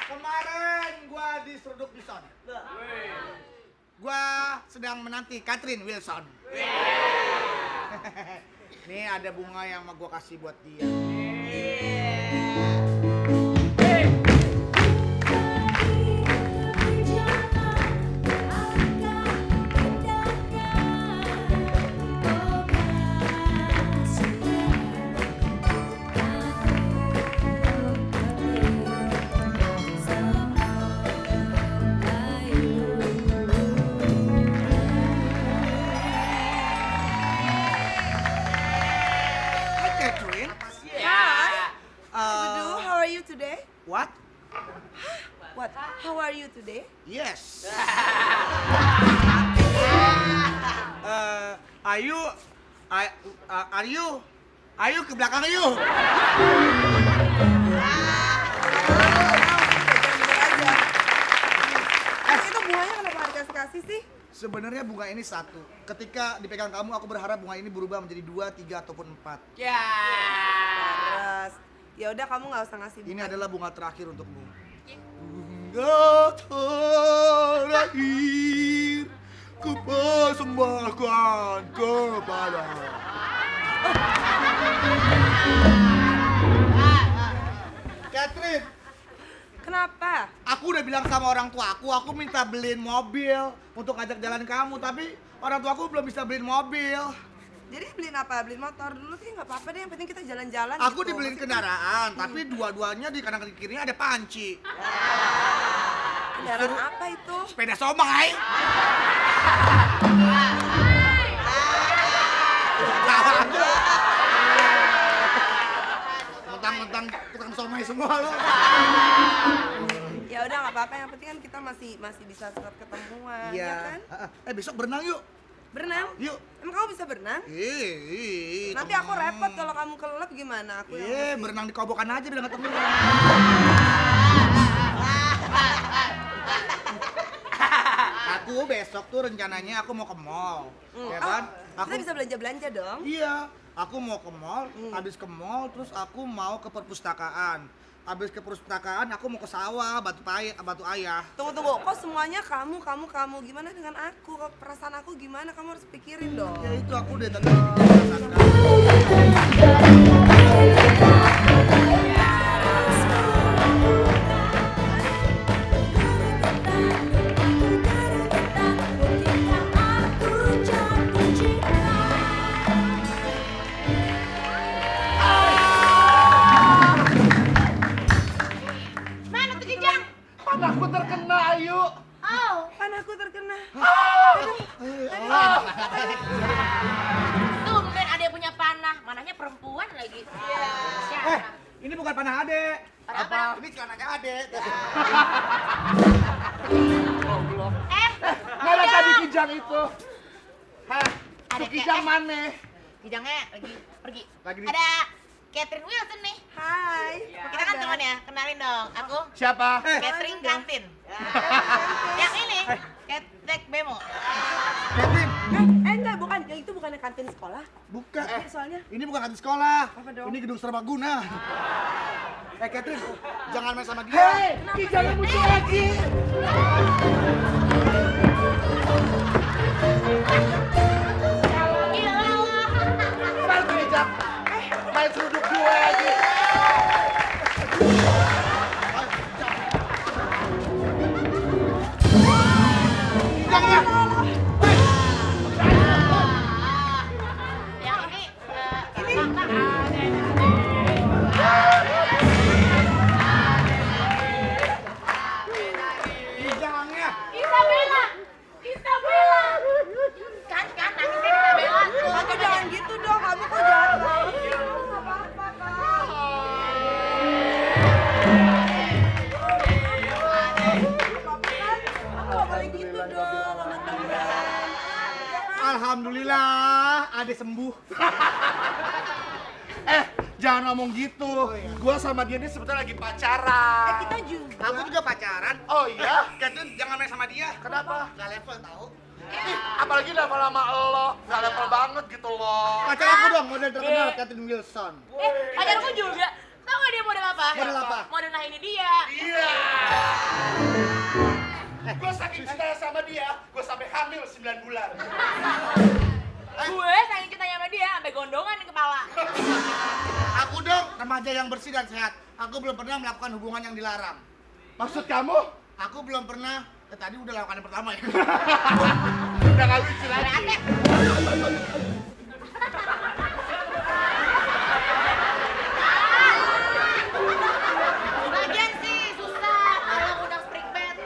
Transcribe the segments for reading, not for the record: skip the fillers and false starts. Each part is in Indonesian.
Kemarin gua diseruduk di son. Gua sedang menanti Catherine Wilson. Nih ada bunga yang mau gua kasih buat dia. Catherine? Hi. Dudu, how are you today? What? What? How are you today? Yes. Are you ke belakang you? Itu bunganya kenapa nggak dikasih-kasih sih? Sebenarnya bunga ini satu. Ketika dipegang kamu, aku berharap bunga ini berubah menjadi 2, 3 ataupun 4. Terus, ya udah kamu nggak usah ngasih bunga. Ini adalah bunga terakhir untukmu. Bunga terakhir ku persembahkan kepada. Catherine, Kenapa? aku udah bilang sama orang tua aku minta beliin mobil untuk ngajak jalan kamu, tapi orang tua aku belum bisa beliin mobil. Jadi beliin apa? Beliin motor dulu sih nggak apa-apa deh. Yang penting kita jalan-jalan. Aku gitu. dibeliin kendaraan, tapi dua-duanya di kanan kirinya ada panci. Kendaraan apa itu? Sepeda somai. Mentang-mentang tukang somai semua lo. Ya udah nggak apa-apa. Yang penting kan kita masih bisa tetap ketemuan, ya kan? Besok berenang yuk. Berenang? Yuk. Emang kamu bisa berenang? Nanti aku repot kalau kamu kelelep gimana? Aku yang mesti- Berenang di kobokan aja biar nggak ketemu. Aku besok tuh rencananya aku mau ke mall, ya kan? Kita bisa belanja-belanja dong. Iya, aku mau ke mall, habis ke mall terus aku mau ke perpustakaan. Habis ke perpustakaan aku mau ke sawah, batu ayah. Tunggu, kok semuanya kamu. Gimana dengan aku? Kok perasaan aku gimana? Kamu harus pikirin dong. Ya itu aku udah tadi perasaan kamu. Mana tuh Kijang? Panahku terkena, Ayu. Panahku terkena. Tumben ada yang punya panah. Manahnya perempuan lagi. Ini bukan panah Ade. Panah apa? Ini celananya Ade. Mana tadi Kijang itu? Hah? Ada Si Kijang mana? Kijangnya lagi pergi. Lagi di... Ada Catherine Wilson nih. Hai. Kita kan teman ya, kenalin dong. Aku Siapa? Catherine Kantin. Yang ini, Ketek Bemo. Catherine, Enggak, bukan. Yang itu bukannya kantin sekolah. bukan. Soalnya Ini bukan kantin sekolah. Apa dong? Ini gedung serbaguna. Catherine, jangan main sama dia. Hei, Kijang yang muncul lagi. Main Kijang. Main seruduk gue lagi. Yang ini, Kijangnya. Isabella. Kan, nangis kan Isabella tuh. kamu jangan gitu dong. Kamu kok jahat banget sih? Nggak apa-apa, Kak. Aku nggak boleh gitu dong sama teman. Alhamdulillah, Ade sembuh. Jangan ngomong gitu. Gua sama dia ini sebetulnya lagi pacaran. Kita juga. Aku juga pacaran. Oh iya? Catherine jangan main sama dia. Kenapa? Gak level tahu. Apalagi level sama lo, gak level banget gitu loh. Pacar aku dong, model terkenal Catherine Wilson. Pacarku juga. Tahu nggak dia model apa? Model apa? Model nah ini dia. Iya. Gue saking cinta sama dia, gue sampai hamil 9 bulan. Gue saking cintanya sama dia sampai gondongan di kepala. Aku dong remaja yang bersih dan sehat. Aku belum pernah melakukan hubungan yang dilarang. Maksud kamu? Aku belum pernah. Tadi udah lakukan yang pertama ya. Udah gak lucu lagi. Lagian sih susah kalau undang spring bed.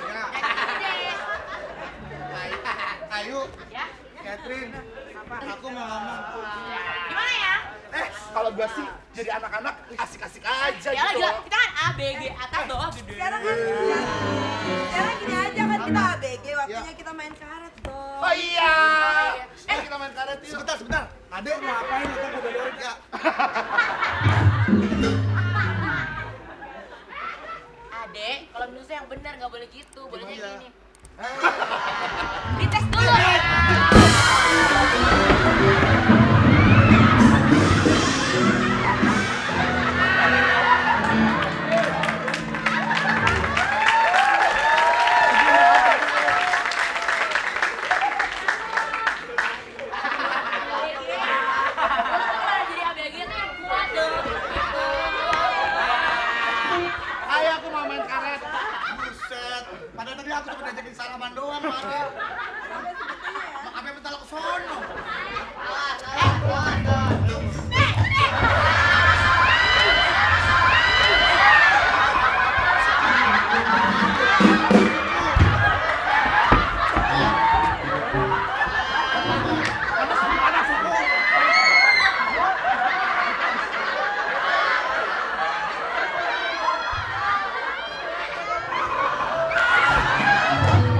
Ya. Deh. Ayo, Ya. Catherine. Aku mau ngomong. Gimana ya? Kalau gua sih jadi anak-anak asik-asik aja Ya gitu. juga, kita kan A, B, G, atas, bawah, gede. Sekarang gini aja kan kita ABG, waktunya kita main karet dong. Oh iya. Kita main karet yuk. Sebentar. Ade mau ngapain? Kita mau dodorin ya. Adek, kalau menurut saya yang benar nggak boleh gitu, bolehnya Iya. gini. Dites dulu. Kalau jadi ABG tuh yang kuat dong. Gitu. Ayo aku mau main karet. Buset. Padahal tadi aku cuma diajakin salaman doang, Ade. Apa yang bentar ke sono?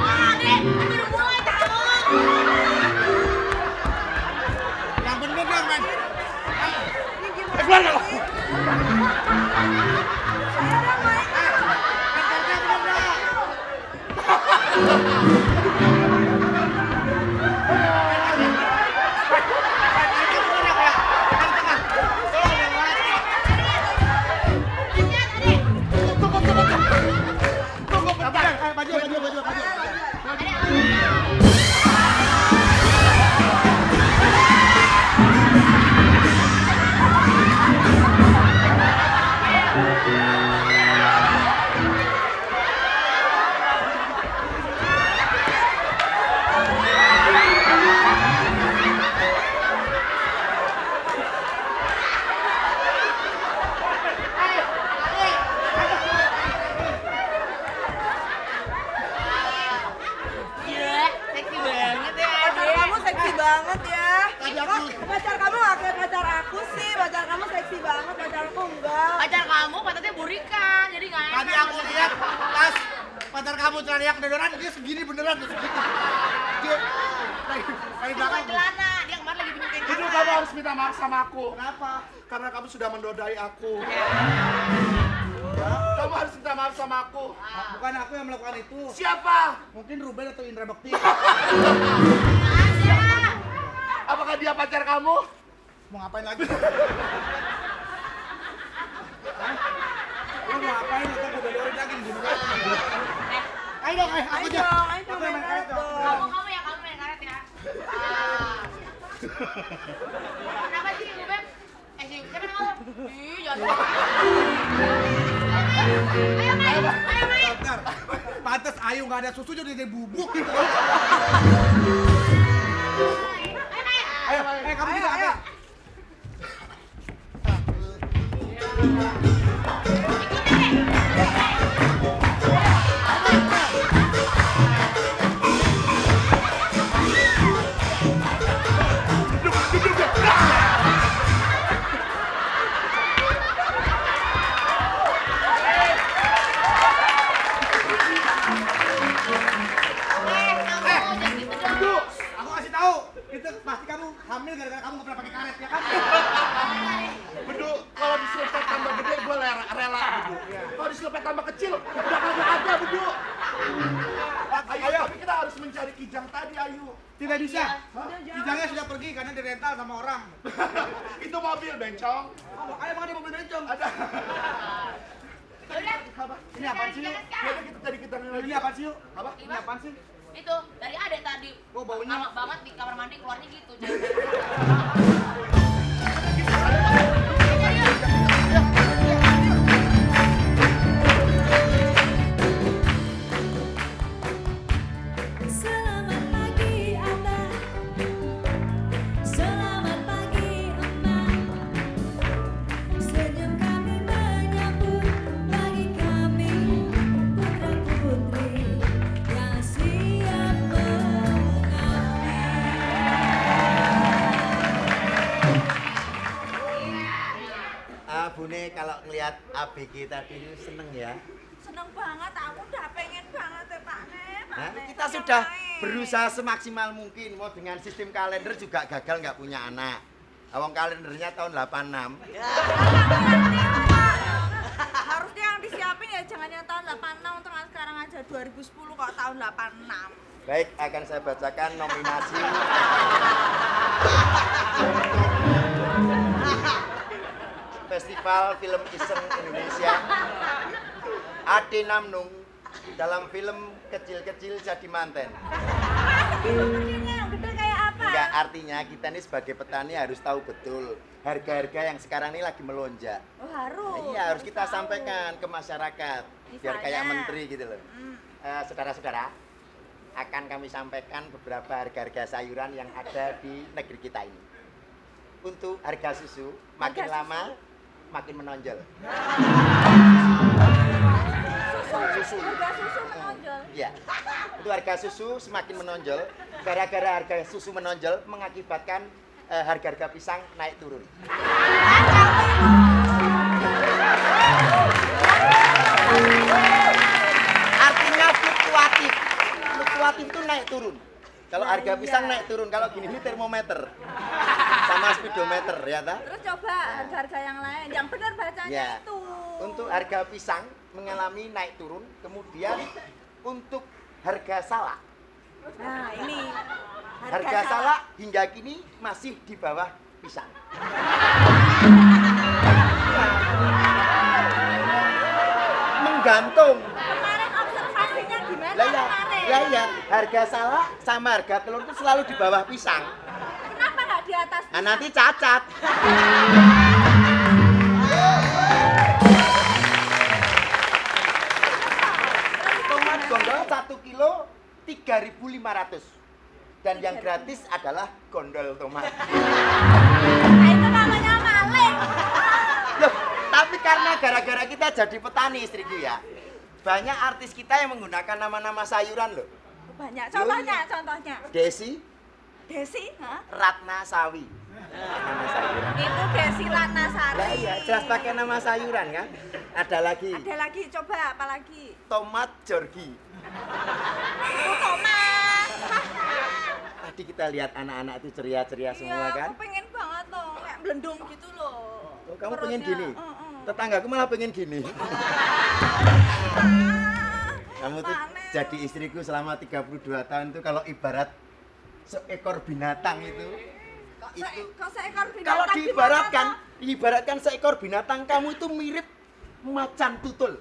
Adek, udah mulai tahu. Yang bener dong, men. Ini gimana Keluar nggak lo? sih? Saya udah main. Bentarnya bener dah. Baju. Gila, seksi banget ya Pacar Adek. kamu seksi banget ya. Tadi aku- Kok pacar kamu gak kayak pacar aku sih? Pacar kamu seksi banget, pacar aku enggak. Pacar kamu pantatnya burikan, jadi nggak enak. Tadi aku lihat pas pacar kamu teriak dodoran dia segini beneran tuh segitu. Dia dari Itu belakang. bukan celana, dia kemarin lagi pinjemin Itu celana. kamu harus minta maaf sama aku. Kenapa? Karena kamu sudah mendodai aku. Kamu harus minta maaf sama aku. Bukan aku yang melakukan itu. Siapa? Mungkin Ruben atau Indra Bekti. Ada. Apakah dia pacar kamu? Mau ngapain lagi? Hah? Lu mau ngapain? Kita mau dodorin lagi di sini. Ayo dong, aku Ayo aja. dong, ayo Aku dong, yang main main karet karet dong. dong. Kamu ya, kamu yang karet ya. Ah. Kenapa sih, Ruben? Siapa nama lo? Ih, jangan. Ayo main. Bentar. Pantes Ayu nggak ada susu jadi bubuk gitu. Ayo main. Ayo, kamu bisa Ayo. apa? Kamu jangan gitu hamil gara-gara kamu nggak pernah pakai karet ya kan? Bedu, kalau diselepet tambah gede gue rela Bedu. Kalau diselepet tambah kecil udah kagak ada Bedu. Ayo, tapi kita harus mencari Kijang tadi, ayo. Tidak bisa. Kijangnya sudah pergi karena dirental sama orang. Itu mobil bencong. Ayo makan di mobil bencong. Ada. Udah. Apa? Ini apaan sih? Jangan Yuk? sekarang. Yaudah kita cari Kijang lagi. Ini apaan sih? Yuk? Apa? Ini apaan sih? Itu dari adek tadi. Oh, baunya. Lama banget di kamar mandi keluarnya gitu. Selamat pagi Abah, selamat pagi Emak. Senyum kami menyambut pagi kami, putra putri yang siap mengabdi. Bune kalau ngelihat ABG tadi itu seneng ya. Seneng banget, aku udah pengen banget ya Pak Nek. Nah, kita sudah berusaha semaksimal mungkin. Mau dengan sistem kalender juga gagal nggak punya anak. Awang kalendernya tahun 86. Harusnya yang disiapin ya jangan yang tahun 86 untuk sekarang aja 2010 kok tahun 86. Baik, akan saya bacakan nominasi. Festival Film Iseng Indonesia. Ade Namnung dalam film Kecil-Kecil Jadi Manten. Kecilnya yang gede kayak apa? Enggak, artinya kita ini sebagai petani harus tahu betul harga-harga yang sekarang ini lagi melonjak. Oh harus. Iya, harus kita sampaikan ke masyarakat biar kayak Misalnya? menteri gitu loh. Saudara-saudara, akan kami sampaikan beberapa harga-harga sayuran yang ada di negeri kita ini. Untuk harga susu, makin Harga lama makin menonjol. Susu. Harga susu menonjol. Iya. Untuk harga susu semakin menonjol. Gara-gara harga susu menonjol mengakibatkan harga-harga pisang naik turun. Artinya fluktuatif. Fluktuatif itu naik turun. Kalau harga pisang naik turun, kalau gini ini termometer sama speedometer ya ta? Terus coba harga-harga yang lain, yang benar bacanya Ya. itu. Untuk harga pisang mengalami naik turun, kemudian untuk harga salak. Nah ini Harga salak hingga kini masih di bawah pisang. Menggantung. Kemarin observasinya gimana Lah ya, kemarin? lah ya, harga salak sama harga telur itu selalu di bawah pisang. Kenapa nggak di atas? Nah, nanti cacat. Tomat gondol 1 kilo 3.500. Dan yang gratis adalah gondol tomat. Nah, itu namanya maling. Loh, tapi karena gara-gara kita jadi petani istriku ya, banyak artis kita yang menggunakan nama-nama sayuran loh. Banyak. Contohnya. Desi Desi, hah? Ratna Sawi. Nama sayuran. Itu Desi Ratnasari. Lah iya, jelas pakai nama sayuran kan. Ada lagi Ada lagi, coba apa lagi? tomat jorgi. Itu tomat. Tadi kita lihat anak-anak itu ceria-ceria semua Iya, kan. aku pengen banget loh, kayak belendung gitu loh. Oh, kamu pengen Perutnya. gini? Heeh. Tetanggaku malah pengen gini. Ah, Kamu tuh panen. jadi istriku selama 32 tahun tuh kalau ibarat seekor binatang itu. Kok seekor binatang Kalau gimana, diibaratkan seekor binatang, kamu itu mirip macan tutul.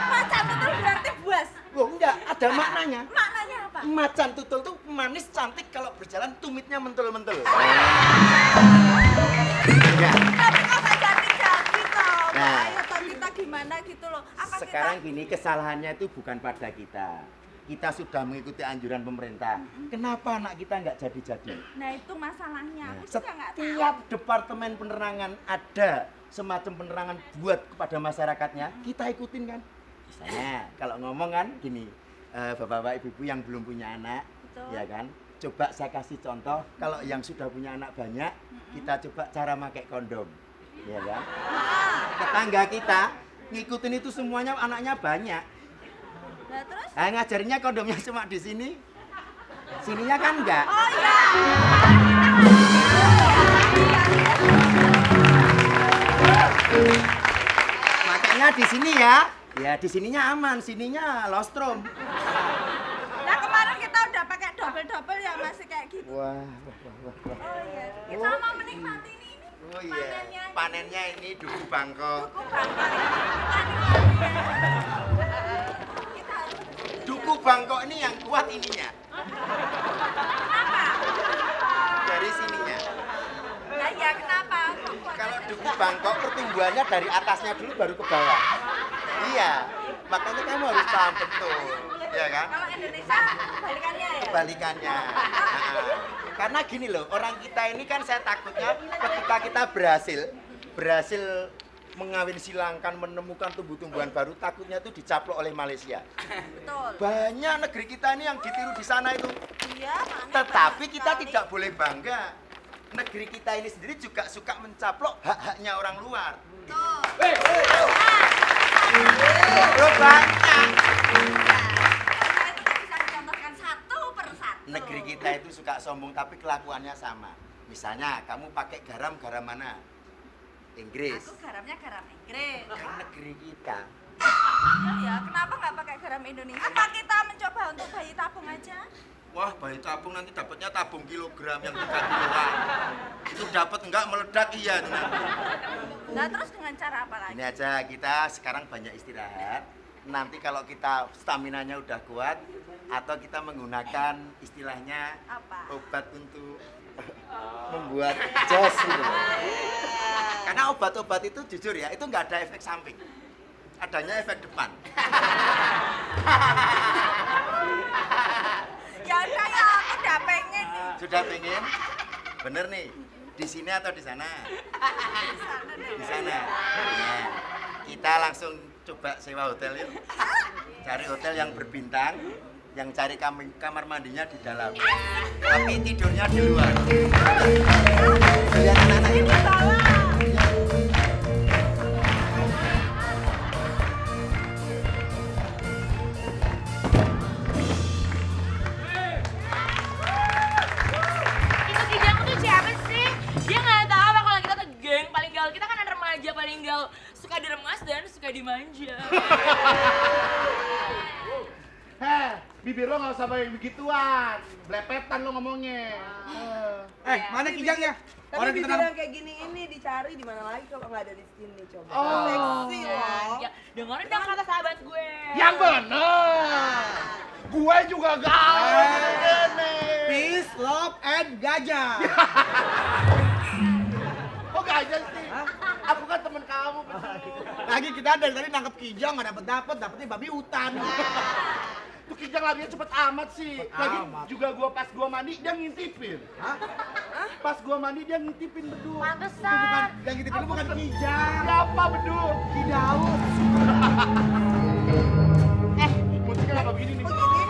Macan itu berarti buas. Loh enggak, ada maknanya. Maknanya apa? Macan tutul tuh manis cantik, kalau berjalan tumitnya mentul-mentul. Enggak. Tapi kok nggak ganti-ganti toh? Nah. Ayo toh kita gimana gitu loh. Apa Sekarang gini, kesalahannya itu bukan pada kita. Kita sudah mengikuti anjuran pemerintah. Kenapa anak kita nggak jadi-jadi? Nah itu masalahnya. Nah, Aku juga nggak tahu. setiap departemen penerangan ada semacam penerangan buat kepada masyarakatnya, kita ikutin kan. Misalnya kalau ngomong kan gini, bapak-bapak ibu-ibu yang belum punya anak, Betul. ya kan, coba saya kasih contoh. Kalau yang sudah punya anak banyak, kita coba cara pakai kondom, ya kan. Tetangga kita ngikutin itu semuanya, anaknya banyak. Nah terus? Ngajarinya kondomnya cuma di sini, Sininya kan enggak. Oh iya. Makanya di sini ya. Ya di sininya aman, sininya lostrum. Nah kemarin kita udah pakai double ya masih kayak gitu. Wah. Oh iya. Kita mau menikmati ini. Oh iya. Panennya ini duku Bangkok. Duku Bangkok. Kita Duku Bangkok ini yang kuat ininya. kenapa? Dari sininya. Nah ya kenapa? Kok kuat? Kalau duku Bangkok pertumbuhannya dari atasnya dulu baru ke bawah. Iya. Makanya kamu harus paham betul. Ya kan? Kalau Indonesia balikannya ya? Kebalikannya. Karena gini loh, orang kita ini kan saya takutnya ketika kita berhasil mengawin silangkan, menemukan tumbuh-tumbuhan baru, takutnya itu dicaplok oleh Malaysia. Betul. Banyak negeri kita ini yang ditiru di sana itu. Iya, mana Tetapi banyak kita sekali. tidak boleh bangga. Negeri kita ini sendiri juga suka mencaplok hak-haknya orang luar. Betul. Loh banyak. Karena itu nggak bisa dicontohkan satu per satu. Negeri kita itu suka sombong tapi kelakuannya sama. Misalnya kamu pakai garam mana? Inggris. Aku garamnya garam Inggris. Kan negeri kita. Ya, kenapa nggak pakai garam Indonesia? Apa kita mencoba untuk bayi tabung aja? Wah, bayi tabung nanti dapatnya tabung kilogram yang 3 kiloan. Itu dapat enggak meledak iya itu nanti. Nah, terus dengan cara apa lagi? Ini aja kita sekarang banyak istirahat. Nanti kalau kita staminanya udah kuat atau kita menggunakan istilahnya Apa? obat untuk membuat jos gitu. Karena obat-obat itu jujur ya, itu nggak ada efek samping. Adanya efek depan. Ya udah ya, aku udah pengen nih. Sudah pengen? Bener nih. Di sini atau di sana? Di sana. Nah, kita langsung coba sewa hotel yuk. Cari hotel yang berbintang, yang cari kamar mandinya di dalam. Tapi tidurnya di luar. Lihat anak-anak Ini ini. salah. Itu Kijang tuh siapa sih? Dia nggak tahu apa kalau kita tuh geng paling gaul. Kita kan ada remaja paling gaul, suka diremas dan suka dimanja. Heh, bibir lo nggak usah banyak begituan. Belepetan lo ngomongnya. Mana kijangnya? Tapi Orang kita bibir nanam. yang kayak gini ini dicari di mana lagi kalau nggak ada di sini coba. Oh. Seksi loh. Ya, dengerin dong kata sahabat gue. Yang bener. Gue juga gaul begini. Peace, love, and gajah. Kok gak aja sih? Aku kan temen kamu betul. Lagi kita dari tadi nangkep kijang nggak dapetnya babi hutan. Tuh Kijang larinya cepet amat sih. Lagi amat. juga pas gua mandi dia ngintipin. Hah? Pas gua mandi dia ngintipin bedul. Pantesan. Yang kita itu bukan kijang. Siapa bedul? Kidaus. Musiknya kenapa begini nih? Begini.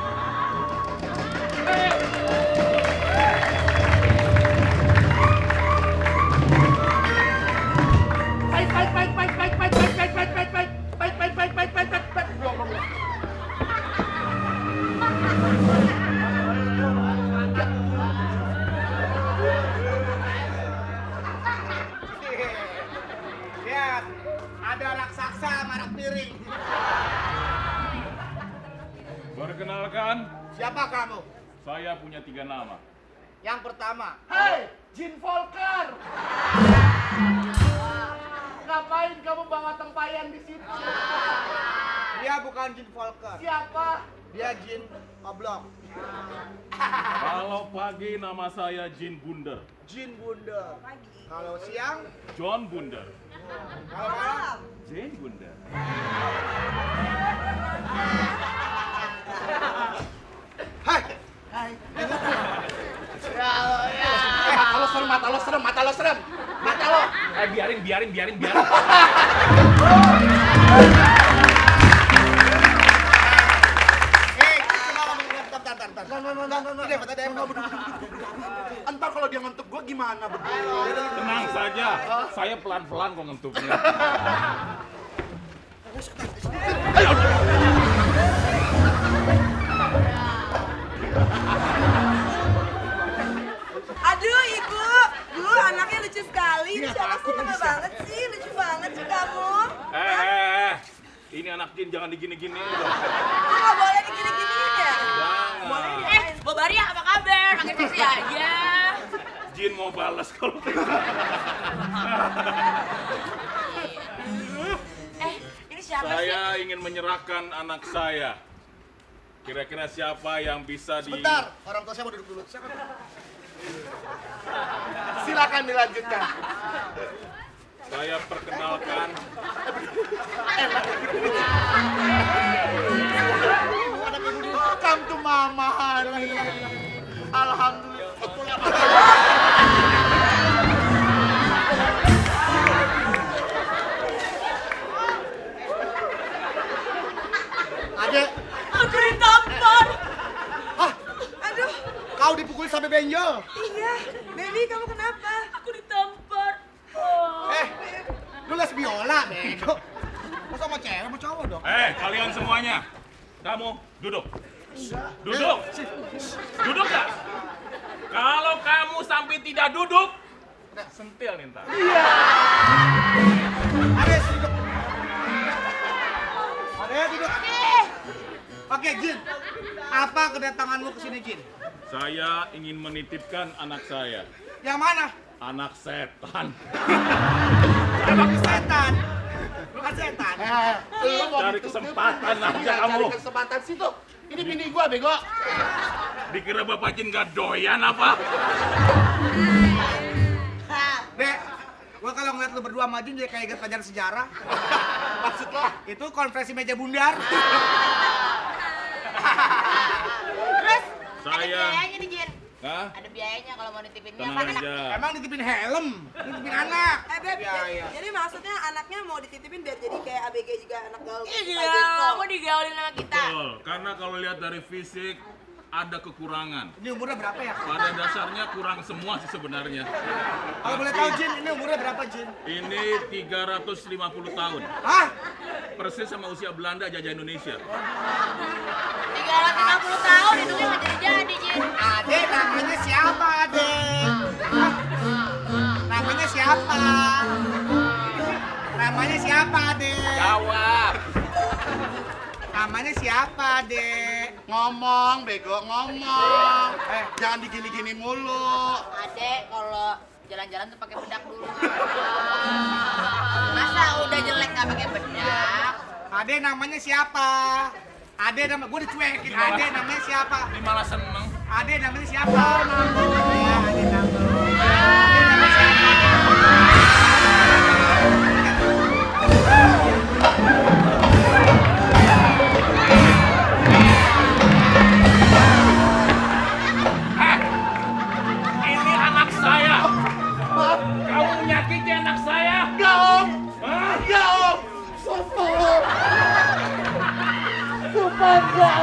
Lihat, ada raksasa marak piring. Perkenalkan, Siapa kamu? saya punya 3 nama. Yang pertama, Hei, Jin Volker. Ngapain kamu bawa tempayan di situ? dia bukan Jin Volker. Siapa? Dia Jin Oblong. Kalau pagi nama saya Jin Bunder, Jin Bunda. Kalau siang, John Bunder, kalau malam, Jane Bunder. hai. Mata lo serem. Mata lo. Biarin. Entar kalau dia ngentuk gua gimana bedul? Tenang saja, saya pelan-pelan kok ngentuknya. ini anak jin jangan digini-gini dong. Lu nggak boleh digini-giniin ya? Jangan. Bobari apa kabar? Makin seksi aja. Jin mau balas kalau Ini siapa sih? saya ingin menyerahkan anak saya. Kira-kira siapa yang bisa Sebentar, orang tua saya mau duduk dulu. Silakan dilanjutkan. Saya perkenalkan Welcome to Mama Hani. Alhamdulillah. Adek, Aku ditampar. Aduh, kau dipukul sampai benjol. iya. Baby, kamu kenapa? Aku ditampar. Oh. Lu les biola, bego. Masa sama cewek, sama cowok dong? kalian semuanya. Kamu duduk. Duduk. Duduk gak? Kalau kamu sampai tidak duduk, sentil nih ntar. Adek, duduk. Adek, duduk. Oke, Jin. Apa kedatanganmu ke sini, Jin? Saya ingin menitipkan anak saya. Yang mana? Anak setan. Emang setan. Lu kan setan. Lu mau Cari ditutup? kesempatan aja Iya, kamu. Cari kesempatan situ. Ini bini gua, bego. Dikira Bapak Jin gak doyan apa? Dek, gua kalau ngeliat lu berdua maju jadi kayak inget pelajaran sejarah. Maksud lo? Itu konferensi meja bundar. Terus ada Saya. biayanya nih Jin. Hah? Ada biayanya kalau mau nitipin dia Tenang kan anak. aja. Emang ditipin helm, ditipin anak. Beb, Iya. jadi maksudnya anaknya mau dititipin biar jadi kayak ABG juga anak gaul. Iya, mau digaulin sama kita. Betul, karena kalau lihat dari fisik ada kekurangan. Ini umurnya berapa ya? Pada dasarnya kurang semua sih sebenarnya. Kalau boleh tahu Jin, ini umurnya berapa Jin? Ini 350 tahun. Hah? Persis sama usia Belanda jajah Indonesia. 350 tahun hidungnya nggak jadi-jadi Jin. Adek, namanya siapa Adek? Hah? Namanya siapa? Namanya siapa Adek? Jawab. Namanya siapa Adek? Ngomong, bego, ngomong. Jangan digini-gini mulu. Adek kalau jalan-jalan tuh pakai bedak dulu. Masa udah jelek nggak pakai bedak? Adek namanya siapa? Adek nama gue dicuekin. Adek namanya siapa? Ini malah seneng. Adek namanya siapa? Iya, Adek namanya siapa? Ini anak saya. Kamu menyakiti anak saya. Enggak, Om. Hah? Enggak, Om. Sumpah. Sumpah enggak.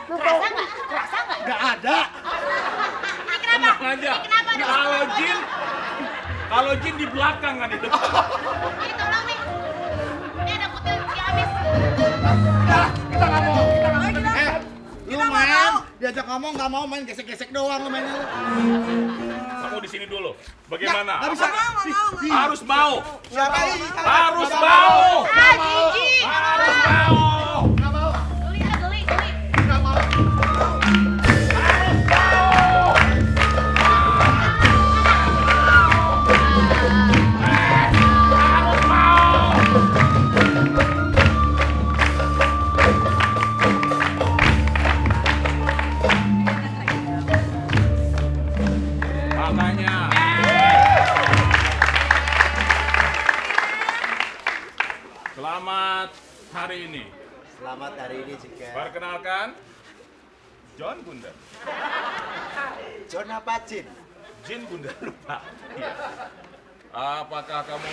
Kerasa nggak? Kerasa nggak? Enggak ada. Ini kenapa? Tenang aja. Ini kenapa dong? Kalau jin di belakang kan itu. Ini tolong nih. Ini ada kutil ciamis. Kita nggak mau. Kita nggak mau. Lu main, diajak ngomong nggak mau main gesek-gesek doang lu mainnya. Kamu di sini dulu. Bagaimana? Nggak bisa. Harus mau. Siapa ini? Harus mau. Ah, jijik. Harus mau. Nggak mau. Geli ah, geli, geli. Nggak mau. Harus mau. Makanya. Selamat hari ini. Selamat hari ini juga. Perkenalkan, John Bunda. John apa Jin? Jin Bunda lupa. Iya. Apakah kamu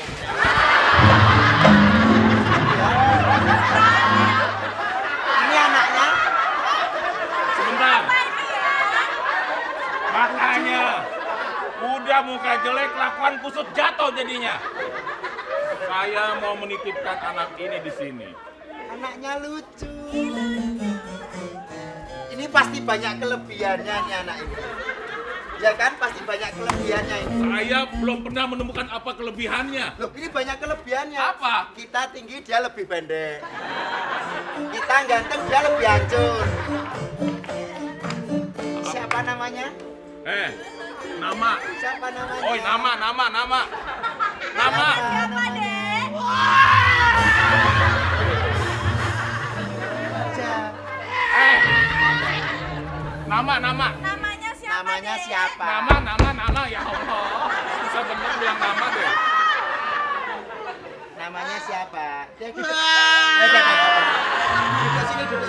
Ini anaknya. sebentar? Makanya udah muka jelek, lakukan kusut jatuh jadinya. Saya mau menitipkan anak ini di sini. Anaknya lucu. Ini pasti banyak kelebihannya nih anak ini. Ya kan pasti banyak kelebihannya ini. Saya belum pernah menemukan apa kelebihannya. Loh, ini banyak kelebihannya. Apa? Kita tinggi, dia lebih pendek. Kita ganteng, dia lebih hancur. Siapa namanya? Nama. Siapa namanya? Oh, nama. Nama. Siapa deh? Nama. Namanya siapa Namanya deh? siapa? Nama. Ya Allah. Bisa bener bilang nama deh. Namanya siapa? Duduk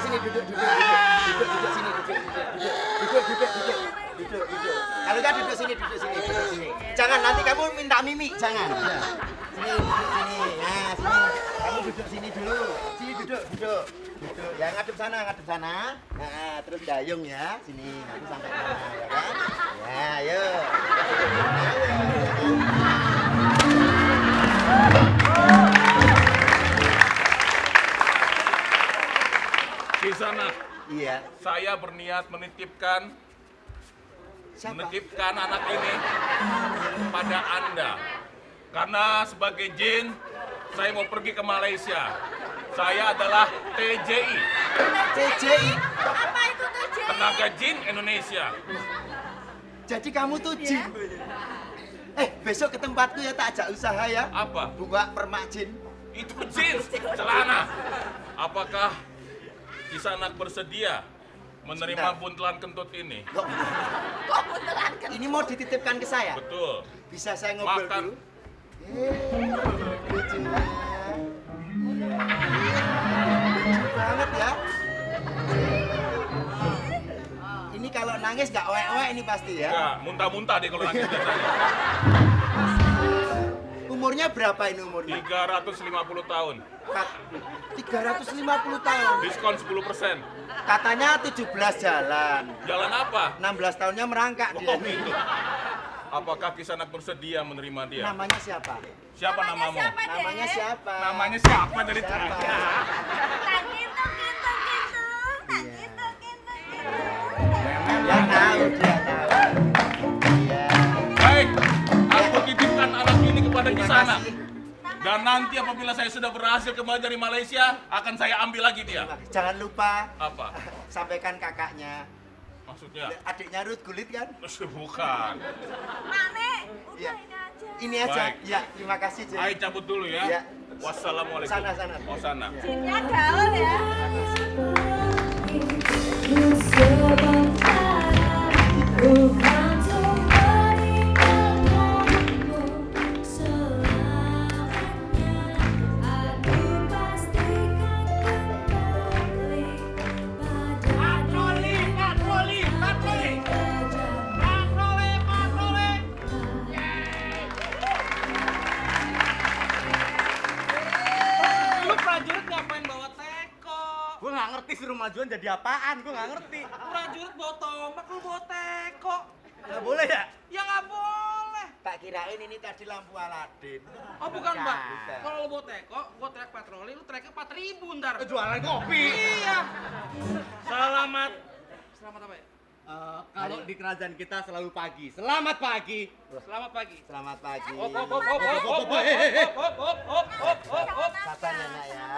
sini. Duduk. Kalau nggak duduk sini. Jangan nanti kamu minta mimi, jangan. Sini. Nah, sini. Kamu duduk sini dulu. Sini duduk. Ya ngadep sana. Nah, terus dayung ya. Sini, nanti sampai sana, ya kan? Ya, ayo. Kisanak, Iya. saya berniat menitipkan anak ini pada Anda. Karena sebagai jin, saya mau pergi ke Malaysia. Saya adalah TJI, TJI. Apa itu tuh, Jin? Tenaga Jin Indonesia. Jadi kamu tuh jin. Besok ke tempatku ya, tak ajak usaha ya. Apa? Buka permak jin. Itu jin celana. Apakah Kisanak bersedia menerima Sebentar. buntelan kentut ini? Kok ini mau dititipkan ke saya? Betul. Bisa saya ngobrol Makan. dulu? Lucunya. Lucu banget ya. Ini kalau nangis nggak oek-oek ini pasti ya. Enggak, muntah-muntah deh kalau nangis biasanya. Umurnya berapa ini umurnya? 350 tahun. 350 tahun. Diskon 10%. Katanya 17 jalan. Jalan apa? 16 tahunnya merangkak dia. Oh, gitu. Apakah Kisanak bersedia menerima dia? Namanya siapa? Siapa namamu? Namanya siapa? Namanya siapa dari Siapa? tadi? Ya tahu, dia tahu. Iya. Baik, aku titipkan anak ini kepada Terima Kisanak. kasih. Dan nanti apabila saya sudah berhasil kembali dari Malaysia, akan saya ambil lagi dia. Jangan lupa Apa? sampaikan kakaknya. Maksudnya? Adiknya Ruth Gulit kan? Bukan. Mame, Iya. udah ini aja. Ini aja. Baik. Ya, terima kasih, Jin. Ayo cabut dulu ya. Iya. Wassalamualaikum. Sana. Oh, sana. Jinnya gaul ya. Lu prajurit ngapain bawa teko? Gue nggak ngerti suruh majuan jadi apaan, gue nggak ngerti. Prajurit bawa tombak, lu bawa teko. Nggak boleh ya? Ya nggak boleh. Tak kirain ini tadi lampu Aladin. Oh bukan, Mbak. Bukan. Kalau lu bawa teko, gua teriak patroli, lu teriaknya 4.000 ntar. Jualan kopi. Iya. Selamat apa ya? Kalau di kerajaan kita selalu pagi. Selamat pagi. Selamat pagi. Selamat pagi. Hop. Sabar ya, Nak ya.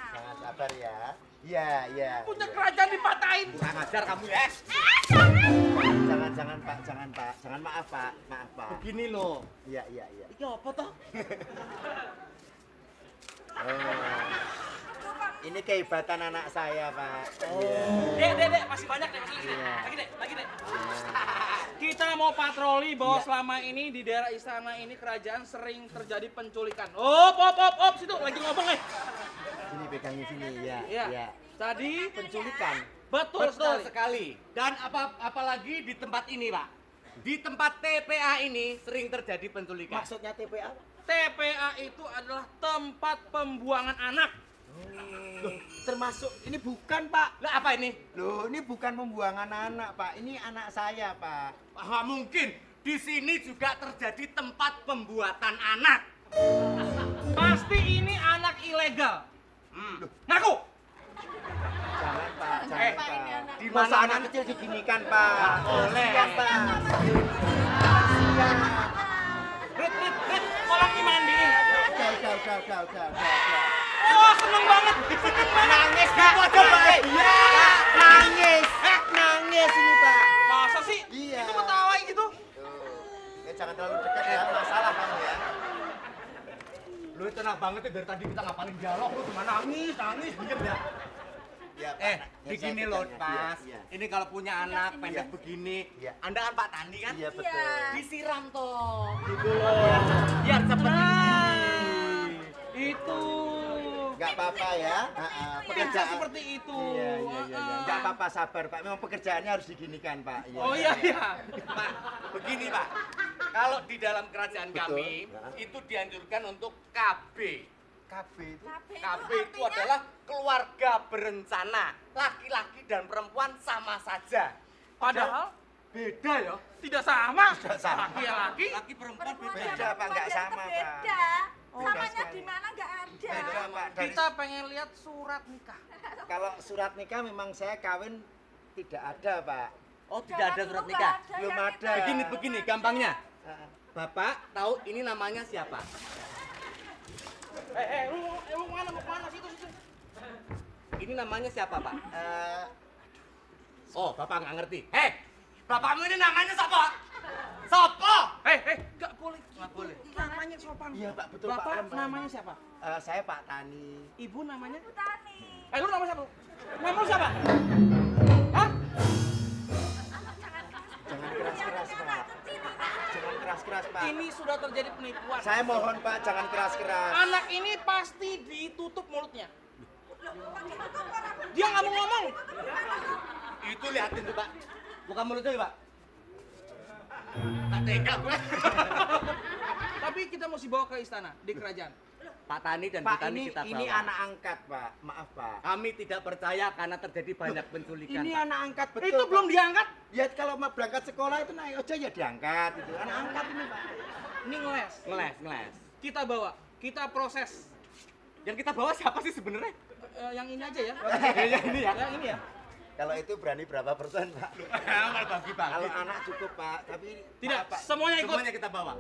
Jangan sabar ya. Iya. Punya kerajaan dipatahin. Kurang ajar kamu ya. Jangan Pak. Jangan maaf Pak. Begini loh. Iya. Ini apa toh? Ini kehebatan anak saya, Pak. Dek, masih banyak deh, masih lagi deh. Kita mau patroli bahwa selama ini di daerah istana ini kerajaan sering terjadi penculikan. Hop, situ lagi ngomong nih. Sini pegangnya sini, Iya. ya. Tadi Penculikan. betul sekali. Dan apalagi di tempat ini, Pak. Di tempat TPA ini sering terjadi penculikan. Maksudnya TPA? TPA itu adalah tempat pembuangan anak. Loh, termasuk ini bukan, Pak. Lah apa ini? Loh, ini bukan pembuangan anak, Pak. Ini anak saya, Pak. Nggak mungkin. Di sini juga terjadi tempat pembuatan anak. Pasti ini anak ilegal. Ngaku. Jangan, Pak. Jangan, Pak. Di Masa mana anak kecil diginikan, Pak? Boleh. Iya, Pak. Rit, mau lagi mandiin. Udah. Oh, seneng banget. Nangis gitu aja, Pak. Iya. Nangis ini, Pak. Masa sih? Iya. Itu ketawain gitu. Tuh. Jangan terlalu dekat ya, masalah kamu ya. Lu tenang banget ya, dari tadi kita ngapalin dialog, lu cuma nangis, diem ya. Ya, Pak. Ya, Begini saya loh, ketanya. Pas. Iya. Ini kalau punya anak pendek begini, Iya. Anda kan Pak Tani kan? Iya, betul. Disiram toh, gitu loh. Biar cepet Itu. Enggak apa-apa ya. Bisa seperti itu. Iya. Enggak apa-apa, sabar, Pak. Memang pekerjaannya harus diginikan, Pak. Iya. Oh iya. Pak, begini Pak. Kalau di dalam kerajaan Betul. kami, itu dianjurkan untuk KB. KB itu. KB itu adalah keluarga berencana. Laki-laki dan perempuan sama saja. Padahal Beda ya? tidak sama. Tidak sama. Laki-laki. Laki perempuan beda. Beda, Pak. Enggak sama, Pak. Beda. Beda Samanya sekali. di mana nggak ada. Beda, Pak. Dari Kita pengen lihat surat nikah. kalau surat nikah memang saya kawin tidak ada, Pak. Oh, tidak ada surat nikah. Belum ada. Begini, gampangnya. Bapak tahu ini namanya siapa? Lu mau mana situ. Ini namanya siapa, Pak? Eh, Oh, Bapak nggak ngerti. Bapakmu ini namanya siapa? Sopo? Enggak boleh. Nggak boleh. Namanya sopan. Iya, Pak, betul, Pak. Bapak Lembang. namanya siapa? saya Pak Tani. Ibu namanya? Tani. Lu nama siapa? Nama lu siapa? Hah? Jangan keras-keras, Pak. Jangan keras-keras, Pak. Ini sudah terjadi penipuan. Saya mohon, Pak, jangan keras-keras. Anak ini pasti ditutup mulutnya. Dia nggak mau ngomong. Itu liatin tuh, Pak. Buka mulutnya, Pak. Tak tega gue. Tapi kita mesti bawa ke istana di kerajaan. Pak Tani dan Bu Pak, Tani kita ini bawa. anak angkat, Pak. Maaf, Pak. Kami tidak percaya karena terjadi banyak penculikan. Ini Pak. anak angkat, betul. Itu Pak. belum diangkat. Ya kalau mau berangkat sekolah itu naik aja ya diangkat itu. Anak angkat ini, Pak. Ini ngeles. Ngeles. Kita bawa, kita proses. Yang kita bawa siapa sih sebenarnya? Yang ini aja ya. Yang ini ya. Yang ini ya. Kalau itu berani berapa persen, Pak? Malah bagi-bagi. Kalau anak cukup, Pak. Tapi Tidak, maaf, Pak. semuanya ikut. Semuanya kita bawa.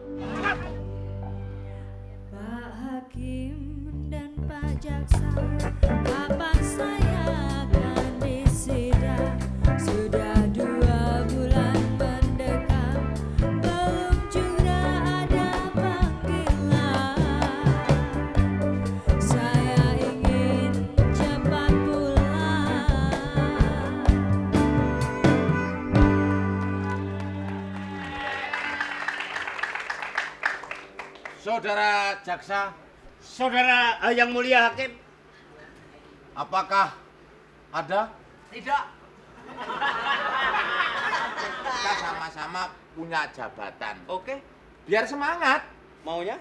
Pak Hakim dan Pak Jaksa, kapan saya akan disidang? Sudah 2 bulan mendekam, belum juga ada panggilan. Saya ingin cepat pulang. Saudara jaksa, Saudara yang mulia hakim. apakah ada? Tidak. Kita sama-sama punya jabatan. Oke. Biar semangat. Maunya?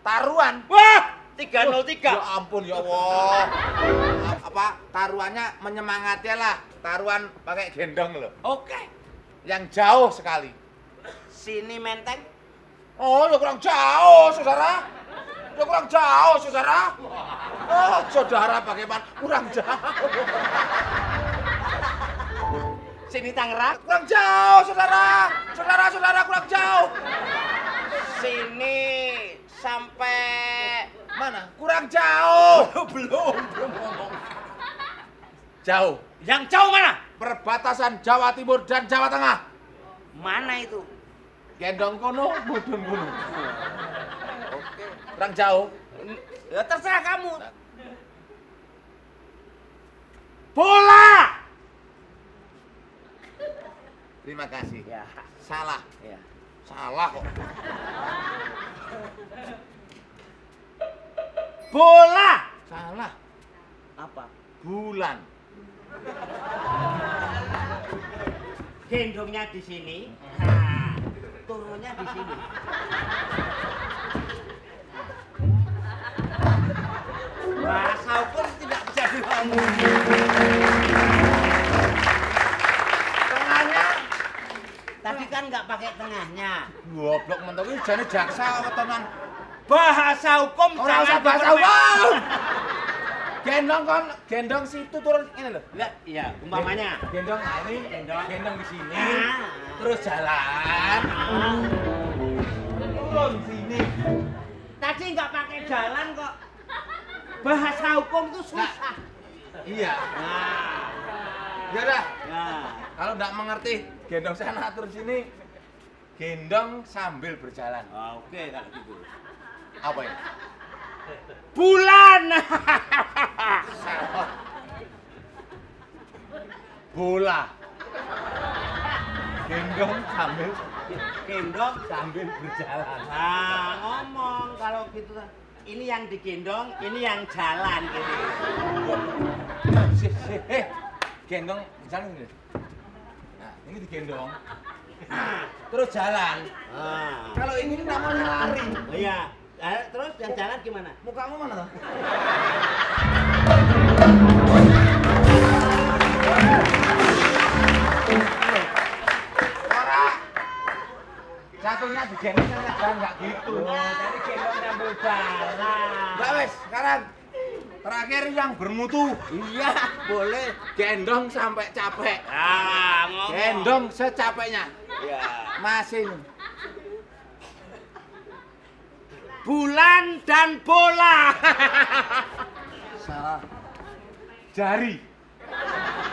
Taruhan. Wah, 303. Ya ampun ya Allah. Apa taruhannya menyemangati lah. Taruhan pakai gendong loh. Oke. Yang jauh sekali. Sini menteng. Oh, ya kurang jauh, saudara. Ya kurang jauh, saudara. Oh, saudara bagaimana? Kurang jauh. Sini Tangerang. Kurang jauh, saudara. Saudara kurang jauh. Sini sampai Mana? Kurang jauh. belum ngomong. Jauh. yang jauh mana? Perbatasan Jawa Timur dan Jawa Tengah. Mana itu? Gendong kono, mudun kono. Oke. Kurang jauh. Ya terserah kamu. Bola. Terima kasih. Ya. Salah. Ya. Salah kok. Bola. Salah. Apa? Bulan. Gendongnya di sini. Nah, turunnya di sini. Bahasa hukum tidak bisa diomong. Tengahnya. Tadi kan nggak pakai tengahnya. Goblok mentok iki jane jaksa wetenan. Bahasa hukum Ora usah bahasa hukum. Gendong situ turun ini loh. Lihat, iya, umpamanya. Gendong ini, gendong di sini. Ah. Terus jalan. turun sini. Tadi nggak pakai jalan kok. Bahasa hukum itu susah. Iya. Nah, Ya udah. nah. Kalau nggak mengerti, gendong sana turun sini. Gendong sambil berjalan. Oke kalau gitu. Apa ya? Bulan. Salah. Bola. Gendong sambil berjalan. Nah, ngomong kalau gitu. Ini yang digendong, ini yang jalan gitu. Gendong jalan ini. Nah, ini digendong. Terus jalan. Nah. Kalau ini namanya lari. Oh iya. Terus yang jalan gimana? Mukamu mana? Orang jatuhnya digendong kan jalan nggak gitu. Tadi gendong sambil jalan. Nggak wes, sekarang terakhir yang bermutu. Iya, boleh. Gendong sampai capek. Ah, ngomong. Gendong secapeknya. Iya. Masih. Bulan dan bola. Salah. Jari.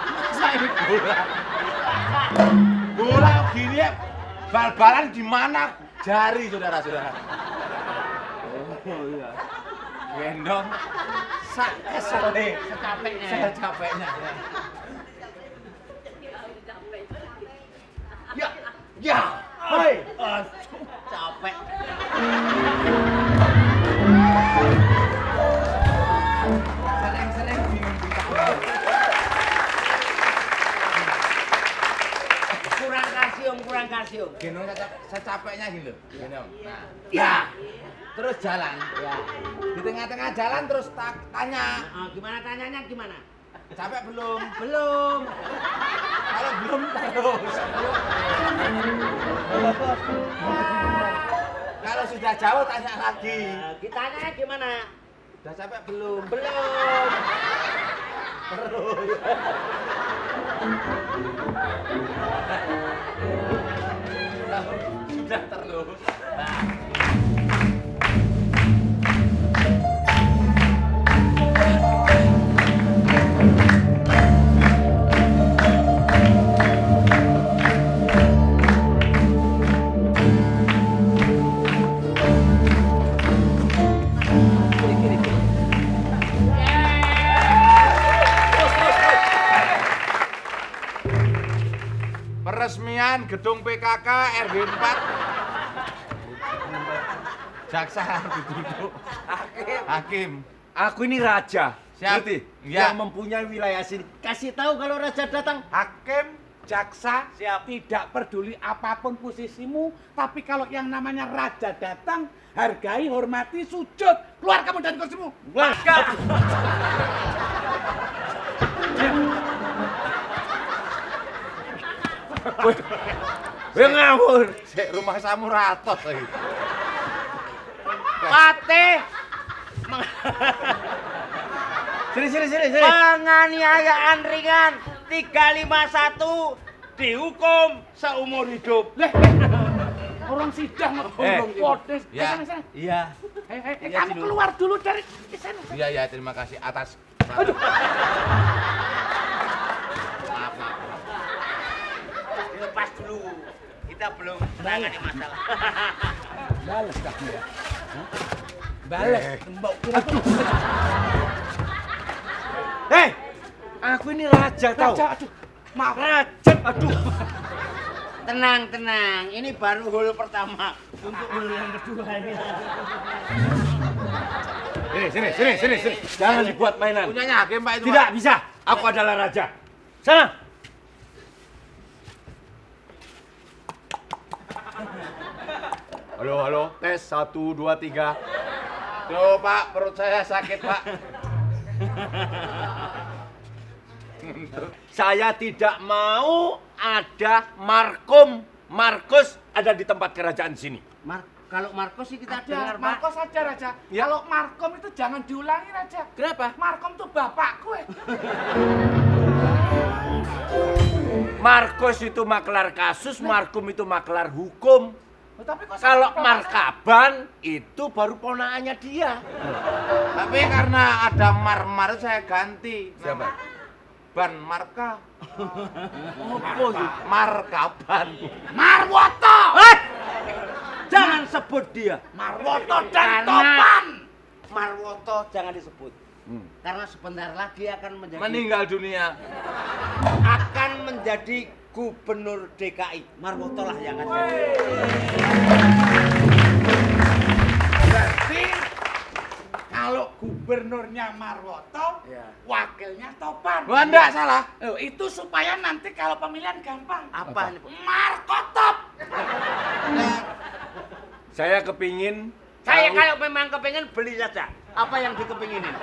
Masa ini bola? Bola gini ya. Bal-balan di mana? Jari, saudara-saudara. Oh iya. Gendong secapeknya. Ya. Hai. Capek. Sering-sering bingung kurang kalsium. Gendong secapeknya gitu. Gendong. Nah. Ya. Terus jalan. Ya. Di tengah-tengah jalan terus tanya. Gimana tanyanya gimana? Capek belum? Belum. Kalau belum terus. Kalau sudah jauh tanya lagi. Ditanya gimana? Sudah capek belum? Belum. Terus. Sudah terus. Nah. Peresmian gedung PKK RW 4. Jaksa harus duduk. Hakim. Aku ini raja. Siap. Ngerti? Ya. Yang mempunyai wilayah sini. Kasih tahu kalau raja datang. Hakim, jaksa, Siap. tidak peduli apapun posisimu, tapi kalau yang namanya raja datang, hargai, hormati, sujud. Keluar kamu dari kursimu. Wah, ngawur. Sik rumah samuratos lagi. Pate. Sini. Penganiayaan ringan 351 dihukum seumur hidup. Orang sidang Eh, kodes. ya. Sana. Iya. Iya, Kamu Cino. keluar dulu dari sana. Iya, terima kasih atas. Maaf. Lepas dulu. Kita belum menangani masalah. Bales kamu ya. Bales. Hei, aku ini raja tahu. Raja, aduh. Maaf. Raja, aduh. Tenang. Ini baru hole pertama. Untuk hole yang kedua ini. Sini. Jangan dibuat mainan. Punyanya hakim Pak itu. Tidak bisa. Aku adalah raja. Sana. Halo. Tes 1 2 3. Loh, Pak, perut saya sakit, Pak. Saya tidak mau ada Markus ada di tempat kerajaan sini. Kalau Markus sih kita dengar, Pak. Markom saja Raja. Ya. Kalau Markom itu jangan diulangi Raja. Kenapa? Markom tuh bapakku. Markus itu maklar kasus, Markum itu maklar hukum. Kalau markaban itu baru ponakannya dia. Tapi karena ada mar saya ganti. Siapa? Ban Marka. Apa itu? Markaban. Marwoto. Jangan sebut dia. Marwoto dan Topan. Marwoto jangan disebut. Karena sebentar lagi akan menjadi Meninggal dunia. akan menjadi gubernur DKI. Marwoto lah yang ada. Berarti kalau gubernurnya Marwoto, wakilnya Topan. Wah, enggak salah. Oh, itu supaya nanti kalau pemilihan gampang. Apa ini? Markotop. Saya kepingin. Saya kalau memang kepingin beli saja. Apa yang dikepinginin?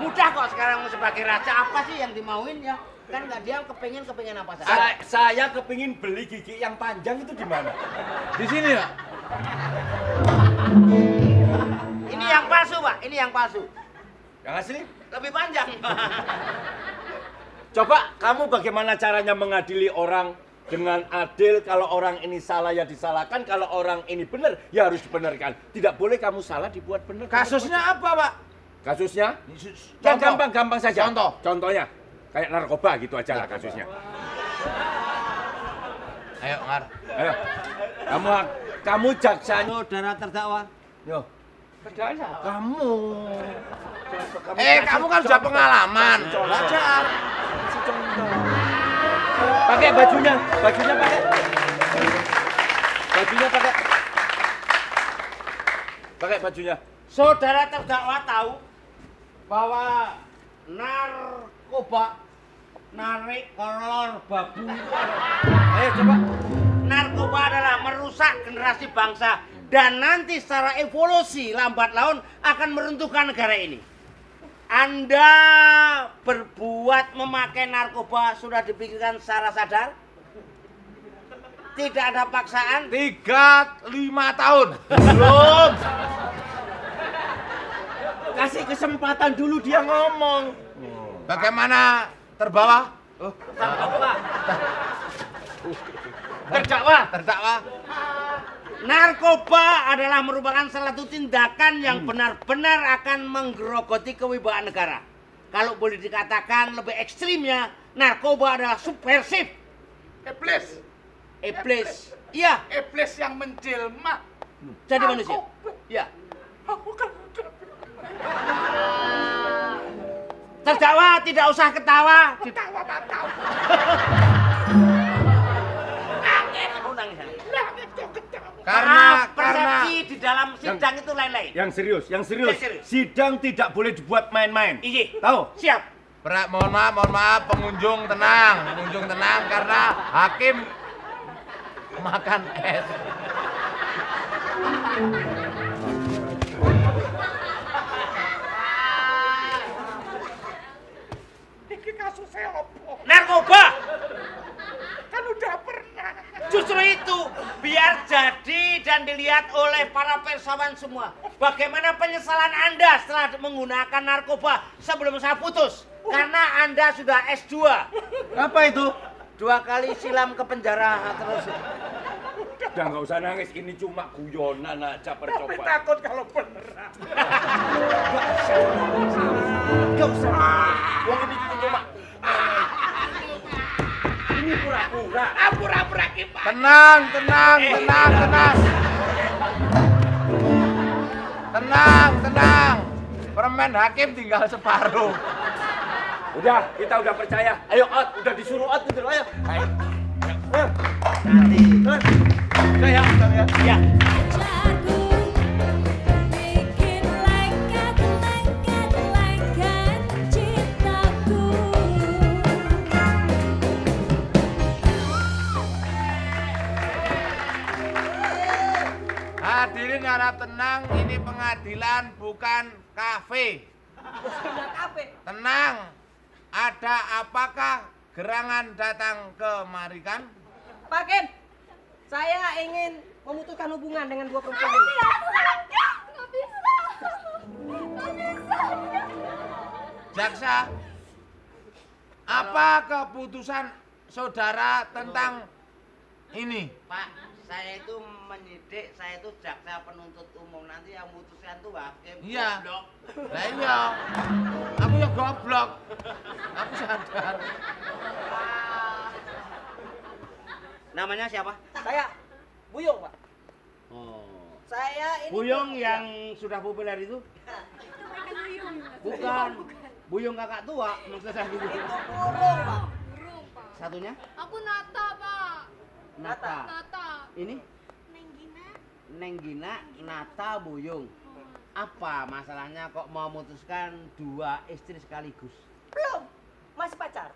Mudah kok sekarang sebagai raja, apa sih yang dimauin ya? Kan nggak dia kepingin apa saja. Saya kepingin beli gigi yang panjang itu di mana? Di sini ya. Ini yang palsu, Pak. Ini yang palsu. Yang asli? Lebih panjang. Coba kamu bagaimana caranya mengadili orang dengan adil? Kalau orang ini salah ya disalahkan, kalau orang ini benar ya harus dibenarkan. Tidak boleh kamu salah dibuat benar. Kasusnya apa, Pak? Kasusnya? Contoh. Gampang saja. Contoh. Contohnya kayak narkoba gitu aja lah kasusnya. Ayo, Ngar. Ayo. Kamu jaksa. Saudara terdakwa. Yo. Kamu. Kamu kan sudah pengalaman. Belajar. Kasih contoh. Pakai bajunya pakai. Pakai bajunya. Saudara terdakwa tahu bahwa narkoba narik kolor babu. Ayo coba. Narkoba adalah merusak generasi bangsa dan nanti secara evolusi lambat laun akan meruntuhkan negara ini. Anda berbuat memakai narkoba sudah dipikirkan secara sadar? Tidak ada paksaan? 3-5 tahun. Belum. Kasih kesempatan dulu dia ngomong. Bagaimana terbawa? Terdakwa. Narkoba adalah merupakan salah satu tindakan yang benar-benar akan menggerogoti kewibawaan negara. Kalau boleh dikatakan lebih ekstrimnya, narkoba adalah subversif. Iblis. Iya. Iblis yang menjelma. Jadi manusia. Iya. Terdakwa tidak usah ketawa. Ketawa tahu. Karena persepsi di dalam sidang itu lain-lain. Yang serius. Sidang tidak boleh dibuat main-main. Iya. Tahu? Siap. mohon maaf, pengunjung tenang karena hakim makan es. Iki kasusnya apa? Narkoba. Kan udah pernah. Justru itu biar jadi dan dilihat oleh para persawan semua. Bagaimana penyesalan Anda setelah menggunakan narkoba sebelum saya putus? Karena Anda sudah S2. Apa itu? 2 kali silam ke penjara terus. Udah nggak usah nangis, ini cuma guyonan aja Tapi percobaan. takut kalau beneran. Nggak usah. Wong ini cuma. Ini pura-pura. Pura-pura kipas. Tenang. Permen hakim tinggal separuh. Udah, kita udah percaya. Ayo, out. Udah disuruh out gitu. Ayo. Nanti. Udah ya. Ya. Pacarku bikin lengket cintaku. Hadirin harap tenang, ini pengadilan bukan kafe. Tenang. Ada apakah gerangan datang kemari kan? Pak Kim, saya ingin memutuskan hubungan dengan 2 perempuan ini. Nggak bisa. Jaksa, apa keputusan saudara tentang Ini. Pak, saya itu menyidik, saya itu jaksa penuntut umum. Nanti yang memutuskan tuh hakim. Iya. Goblok. Lah iya. Aku ya goblok. Aku sadar. Namanya siapa? Saya Buyung, Pak. Oh. Saya ini Buyung yang sudah populer itu? Bukan. Buyung kakak tua, maksud saya gitu. itu burung, Pak. Satunya? Aku Nata, Pak. Nata. Nata. Ini? Nenggina, Nata, Buyung. Apa masalahnya kok mau memutuskan 2 istri sekaligus? Belum. Masih pacar.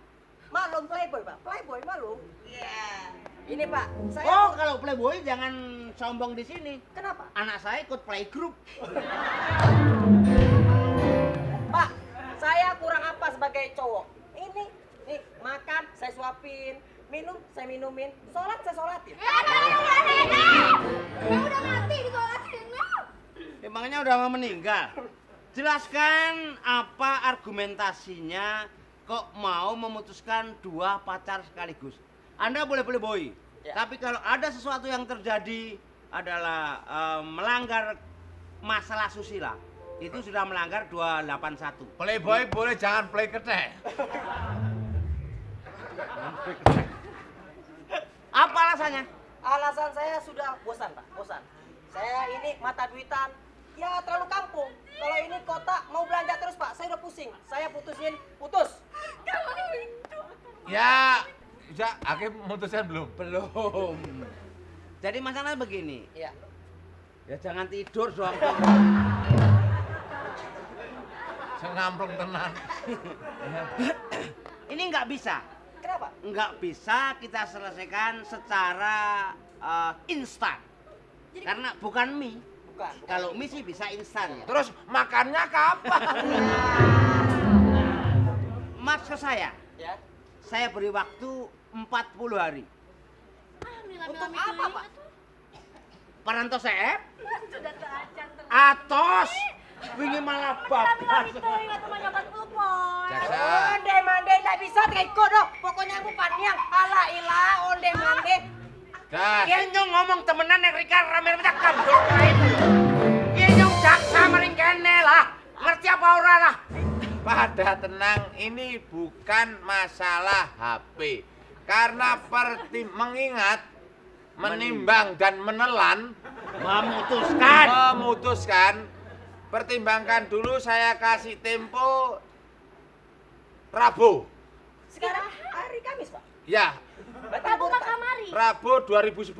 Malum playboy, Pak. Playboy malum. Iya. Ini, Pak. Saya Oh, kalau playboy jangan sombong di sini. Kenapa? Anak saya ikut playgroup. Pak, saya kurang apa sebagai cowok? Ini, nih, makan saya suapin, minum saya minumin, sholat saya sholatin. Udah mati disolatin. Emangnya udah mau meninggal? Jelaskan apa argumentasinya kok mau memutuskan 2 pacar sekaligus. Anda boleh playboy, Ya. tapi kalau ada sesuatu yang terjadi adalah melanggar masalah susila, itu sudah melanggar 281. Playboy boleh, jangan play ketek. Apa alasannya? Alasan saya sudah bosan, Pak, bosan. Saya ini mata duitan, ya terlalu kampung. Kalau ini kota mau belanja terus, Pak, saya udah pusing. Saya putus. Ya, Hakim memutuskan belum? Belum. Jadi masalahnya begini, Iya. ya jangan tidur dong. Saya ngamplong tenan. Ini nggak bisa. Kenapa? Nggak bisa kita selesaikan secara instan. Karena bukan mie. Bukan. Kalau mie sih bisa instan ya. Terus makannya kapan? Mas ke saya Ya. beri waktu 40 hari. Untuk apa, Pak? Parantos saya atos wingi malah bapak. Jaksa. Onde mande nggak bisa ikut dong. Pokoknya aku paniang. Ala ilah onde mande. Das. Iya nyong ngomong temenan yang Rika rame-rame tak kandung itu. Iya nyong jaksa maring kene lah. Ngerti apa ora lah? Pada tenang, ini bukan masalah HP. Karena mengingat, menimbang dan menelan, memutuskan, pertimbangkan dulu, saya kasih tempo Rabu. Sekarang hari Kamis, Pak. Ya, Aku ke kamari. Rabu 2011.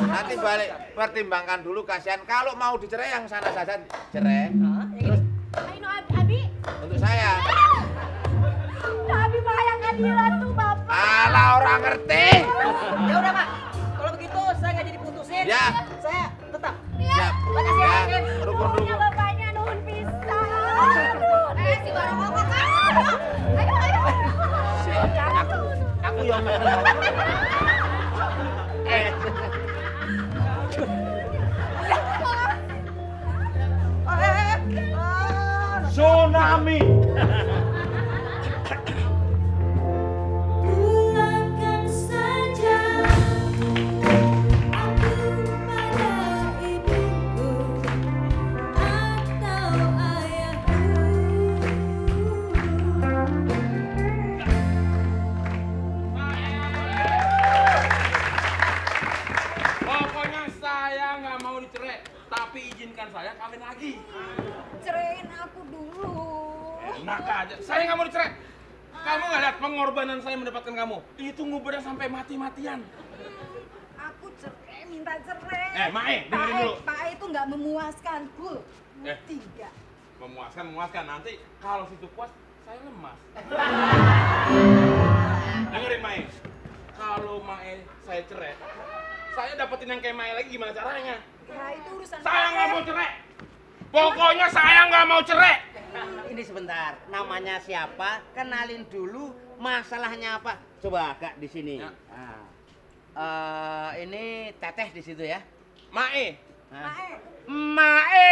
Nanti balik, pertimbangkan dulu, kasihan. Kalau mau dicerai yang sana saja cerai. Terus Aino Abi. untuk saya. Tapi Pak yang keadilan tuh, Bapak. Alah, orang ngerti. Ya udah, Pak. Kalau begitu saya nggak jadi putusin. Ya. Saya tetap. Siap. Makasih ya, Ya, Hakim. rukun-rukun. Bapaknya nuhun pisan. Si Barokoko kan. Ayo. Aku yang tsunami. Pulangkan saja aku pada ibuku atau ayahku. Pokoknya saya nggak mau dicerai, tapi izinkan saya kawin lagi. Ceraiin aku dulu. Enak aja, saya nggak mau dicerai. Kamu nggak lihat pengorbanan saya mendapatkan kamu? Itu ngubernya sampai mati-matian. Aku cerai, minta cerai. Mae, dengerin dulu. Pak itu nggak memuaskan, Bu. Eh. Tiga. Memuaskan. Nanti kalau situ puas, saya lemas. Dengerin Mae. Kalau Mae saya cerai, saya dapetin yang kayak Mae lagi gimana caranya? Ya itu urusan Saya nggak mau cerai. Pokoknya saya nggak mau cerai. Ini sebentar, namanya siapa? Kenalin dulu, masalahnya apa? Coba Kak di sini. Ya. Ini Teteh di situ ya. Mae. Mae.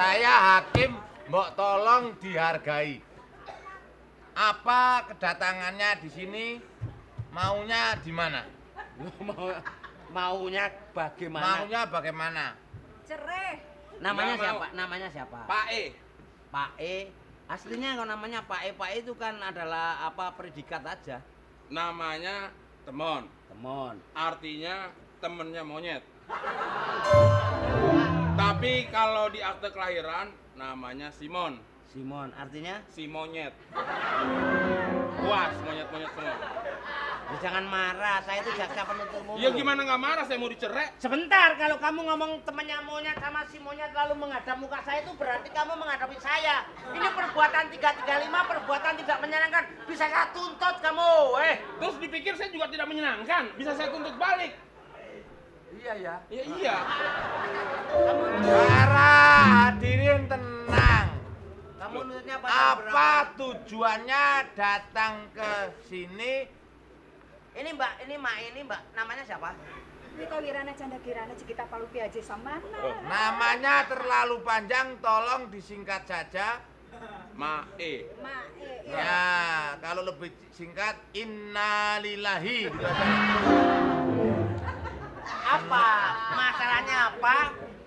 Saya hakim, mbok tolong dihargai. Apa kedatangannya di sini? Maunya di mana? Maunya bagaimana? Maunya bagaimana? Cerai. Namanya Nggak siapa? mau. Namanya siapa? Pak E. Pak E. Aslinya kalau namanya Pak E itu kan adalah apa predikat aja. Namanya Temon. Temon. Artinya temennya monyet. Tapi kalau di akte kelahiran namanya Simon. Simon artinya? Si monyet. Puas monyet-monyet semua. Ya, jangan marah, saya itu jaksa penuntut umum. Ya gimana nggak marah, saya mau dicerai. Sebentar, kalau kamu ngomong temannya monyet sama si monyet lalu menghadap muka saya itu berarti kamu menghadapi saya. Ini perbuatan 335, perbuatan tidak menyenangkan. Bisa saya tuntut kamu, Terus dipikir saya juga tidak menyenangkan, bisa saya tuntut balik. Iya ya. Ya iya. Para hadirin tenang. Kamu nuntutnya Apa tujuannya datang ke sini? Ini mbak, namanya siapa? Rika Wirana Canda Kirana Cikita Palupi aja sama Namanya terlalu panjang, tolong disingkat saja. Mae. Ya, kalau lebih singkat, innalillahi. Apa? Masalahnya apa?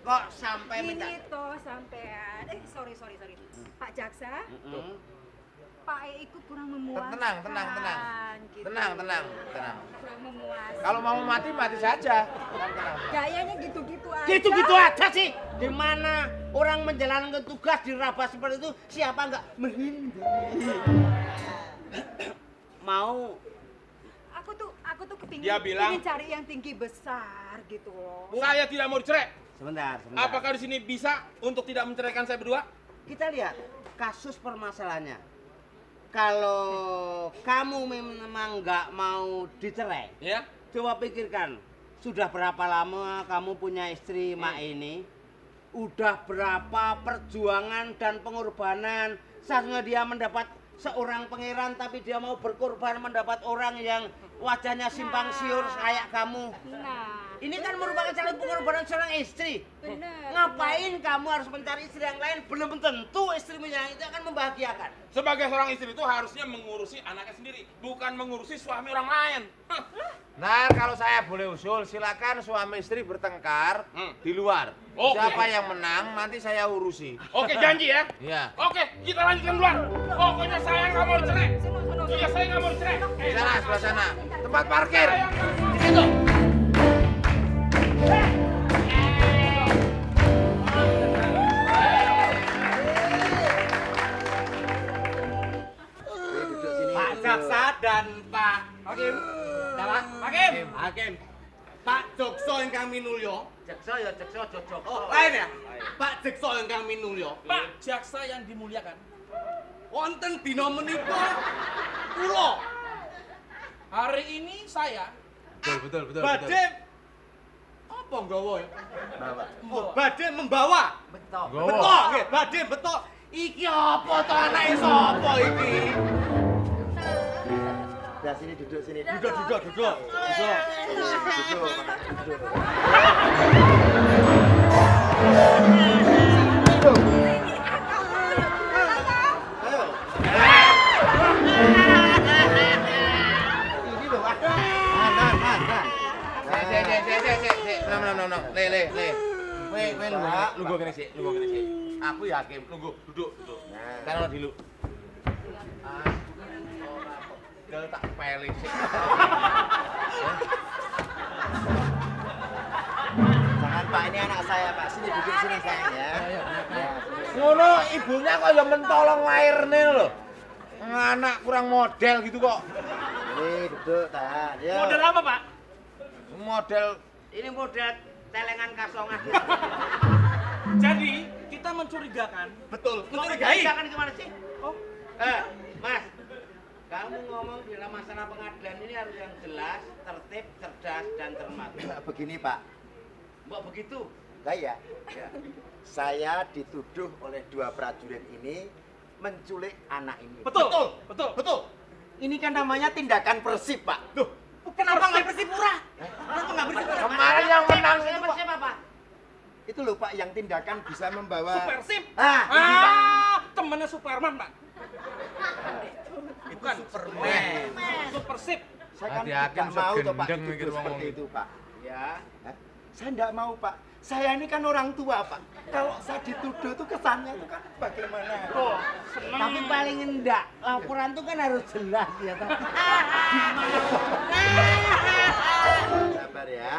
Kok sampai minta? ini toh sampean sorry Pak Jaksa Pak E itu kurang memuaskan Tenang. gitu. Tenang. Kurang memuaskan Kalau mau mati, mati saja. gayanya gitu-gitu aja Gitu-gitu aja sih. Gimana orang menjalankan tugas dirabas seperti itu, siapa nggak menghindari? Mau aku tuh kepingin Dia bilang- ingin cari yang tinggi besar gitu loh. Saya tidak mau dicerai. sebentar. Apakah di sini bisa untuk tidak menceraikan saya berdua? Kita lihat kasus permasalahannya. Kalau kamu memang nggak mau dicerai, Ya. coba pikirkan, sudah berapa lama kamu punya istri Mak ini? Udah berapa perjuangan dan pengorbanan seharusnya dia mendapat seorang pangeran, tapi dia mau berkorban mendapat orang yang wajahnya simpang siur kayak kamu. Nah, Ini kan merupakan salah pengorbanan seorang istri. bener. Ngapain kamu harus mencari istri yang lain? Belum tentu istrimu yang itu akan membahagiakan. Sebagai seorang istri itu harusnya mengurusi anaknya sendiri, bukan mengurusi suami orang lain. Hah. Nah, kalau saya boleh usul, silakan suami istri bertengkar di luar. Oke. Siapa yang menang, nanti saya urusi. Oke, janji ya? Iya. Oke, kita lanjutkan luar. Pokoknya saya nggak mau dicerai. Iya, saya nggak mau dicerai. Di sana, sebelah sana. Tempat parkir. Di situ. Pak Jaksa dan Pak Hakim. Siapa? Hakim. Hakim. Pak Jokso ingkang minulya. Jaksa ya Jaksa Jokso. Oh, lain ya? Pak Jaksa ingkang minulya. Pak Jaksa yang dimuliakan. Wonten dina menika kula Hari ini saya Betul. badhe apa nggawa ya? Oh, badhe membawa. Betul. Betul, nggih, badhe betul. Iki apa to anake sapa iki? Nah, sini duduk sini. Duduk. Ini loh, nah. No. Le. Kowe lungguh kene sik. Aku ya hakim, lungguh, duduk. Kan ono dilu. Gel tak peli sik. Jangan Pak, ini anak saya Pak. Sini duduk sini sayang ya. Ngono ibunya kok ya mentolong lairne lho. Anak kurang model gitu kok. Ini duduk tak. model apa, Pak? Model Ini model celengan kasongan. Jadi kita mencurigakan. Betul. Mencurigai. Jangan gimana sih? Oh. Mas. Kamu ngomong di dalam masalah pengadilan ini harus yang jelas, tertib, cerdas, dan cermat. Begini Pak. Mbak begitu? Lah ya. Saya dituduh oleh dua prajurit ini menculik anak ini. Betul. Ini kan namanya tindakan Persib, Pak. Kenapa nggak Persipura? Kenapa nggak Persipura? kemarin yang menang itu Siapa? Itu loh Pak, yang tindakan bisa membawa... Supersip. Ini Pak. Temennya Superman, Pak. Bukan Superman. Supersip. Saya kan Hati tidak hakim mau tuh Pak segendeng dituduh mikir seperti ngomong. itu Pak. Ya. Saya tidak mau Pak. Saya ini kan orang tua Pak. Kalau saya dituduh tuh kesannya itu kan bagaimana? Tuh, Tapi paling enggak, laporan tuh kan harus jelas ya toh. Sabar ya.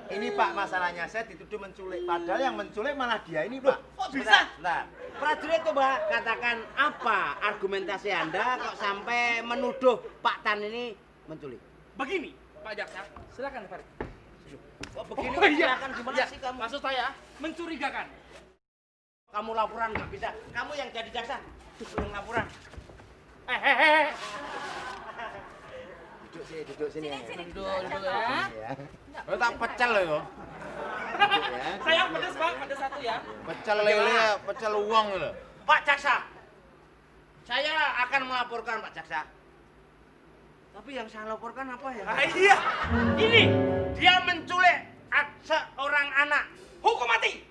Ini Pak masalahnya saya dituduh menculik. Padahal yang menculik malah dia ini Pak. Kok bisa? Nah, prajurit coba katakan apa argumentasi Anda kok sampai menuduh Pak Tan ini menculik? Begini, Pak Jaksa. Silakan, Farid. Kok begini? Oh, iya. Silakan gimana Iya, sih kamu? Maksud saya mencurigakan. Kamu laporan nggak bisa. Kamu yang jadi jaksa, yang laporan. Duduk sini ya. Duduk ya. Ya. Lo tak pecel lo yo. Saya pedes, Pak. Pedes satu ya. Pecel lele, pecel uang lo. Pak Jaksa, saya akan melaporkan Pak Jaksa. Tapi yang saya laporkan apa ya? Iya, ini dia menculik seorang anak. Hukum mati.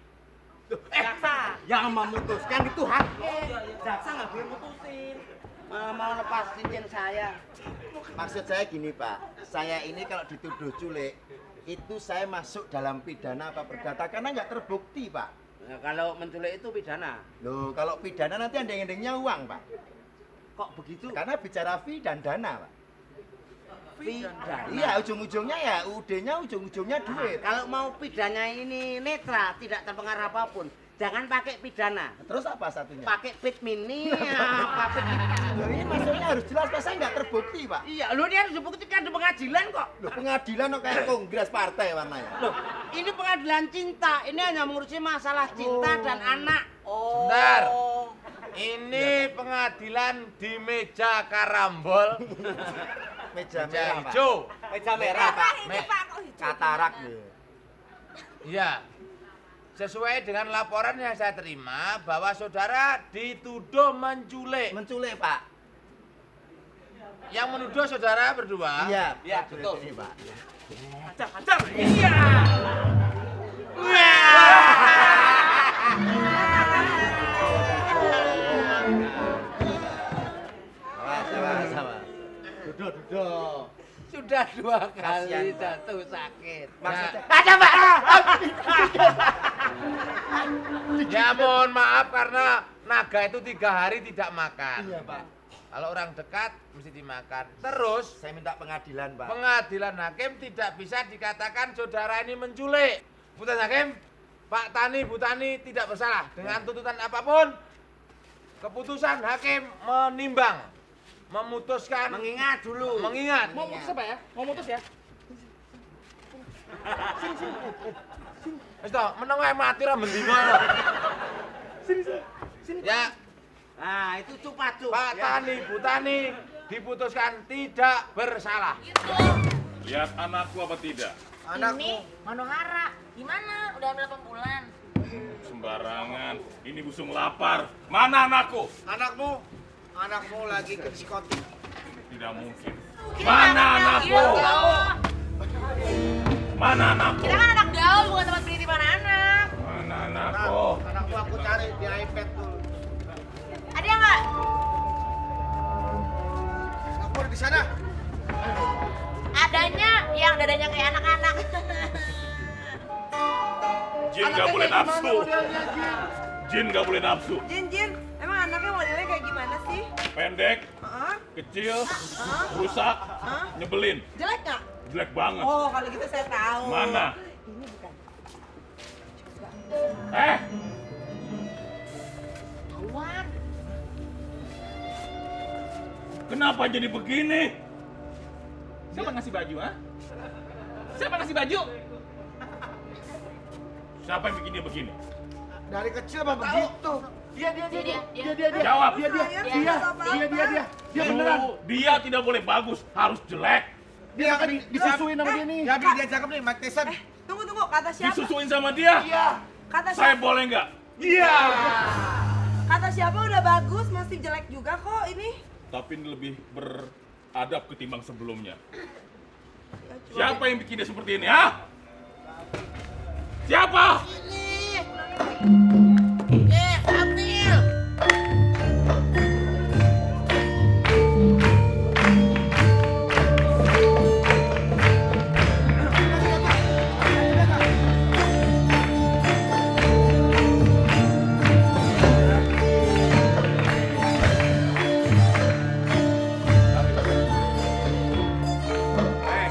Jaksa, yang memutuskan itu hakim. Jaksa nggak boleh mutusin. Mau lepas cincin saya. Maksud saya gini Pak, saya ini kalau dituduh culik, itu saya masuk dalam pidana apa perdata karena nggak terbukti Pak. Nah, kalau menculik itu pidana. Loh, kalau pidana nanti ending-endingnya uang Pak. Kok begitu? Karena bicara fee dan dana Pak. Pidana. Iya, ujung-ujungnya ya UD-nya ujung-ujungnya duit. Kalau mau pidana ini netral, tidak terpengaruh apapun, jangan pakai pidana. Terus apa satunya? Pakai pit mini, apa pit. Loh, ini maksudnya harus jelas Pak, saya nggak terbukti Pak. Iya, lu ini harus dibuktikan di pengadilan kok. Loh, pengadilan kok kayak kongres partai warnanya. Loh, ini pengadilan cinta. Ini hanya mengurusi masalah cinta dan anak. Oh. Bentar. Ini pengadilan di meja karambol. Meja Meja merah Pak. hijau. Meja merah, Pak. Katarak loh. Iya. Sesuai dengan laporan yang saya terima bahwa saudara dituduh menculik. Menculik Pak. Yang menuduh saudara berdua. Iya, Iya, betul. betul. Ini, Pak. Hajar. Iya. Sama. Duduk. Sudah 2 kali Kasihan, Pak. jatuh sakit. Maksudnya Ada, Pak. Ya mohon maaf karena naga itu 3 hari tidak makan. Iya, Pak. Kalau orang dekat mesti dimakan. Terus Saya minta pengadilan, Pak. pengadilan hakim tidak bisa dikatakan saudara ini menculik. Putusan hakim, Pak Tani, Bu Tani tidak bersalah dengan tuntutan apapun. Keputusan hakim menimbang, memutuskan, Mengingat dulu. mengingat. Mau mutus apa ya? Mau mutus ya? Wis toh, meneng wae mati ra mendino. Ya, Nah, itu cupacu. Pak Tani, Bu Tani diputuskan tidak bersalah. Lihat anakku apa tidak? Ini Manohara. Gimana? Udah hamil 8 bulan. Sembarangan. Ini busung lapar. Mana anakku? Anakmu lagi ke diskotik. Tidak mungkin. Kita Mana anak anakku? gaul. Mana anakku? Kita kan anak gaul, bukan tempat penitipan anak. Mana anakku? Anakku aku cari di iPad tuh. Ada nggak? Anakku ada di sana. Adanya yang dadanya kayak anak-anak. Jin gak boleh nafsu. Jin gak boleh nafsu. Jin, emang anaknya modelnya kayak gimana sih? Pendek, Hah? kecil, rusak, nyebelin. Jelek nggak? Jelek banget. Oh, kalau gitu saya tahu. Mana? Tauan. Kenapa jadi begini? Siapa ngasih baju, ha? Siapa ngasih baju? Siapa yang bikin dia begini? Dari kecil mah begitu. Dia. Jawab. Dia beneran. Dia tidak boleh bagus, harus jelek. Dia akan disusuin sama dia nih. Ya, biar dia cakep nih, Mike Tyson. Tunggu, kata siapa? Disusuin sama dia? Iya. Kata Saya siapa? boleh nggak? Iya. Kata siapa udah bagus, masih jelek juga kok ini. Tapi ini lebih beradab ketimbang sebelumnya. Ya, Siapa yang bikin dia seperti ini, ha? Siapa? Ini. Ambil.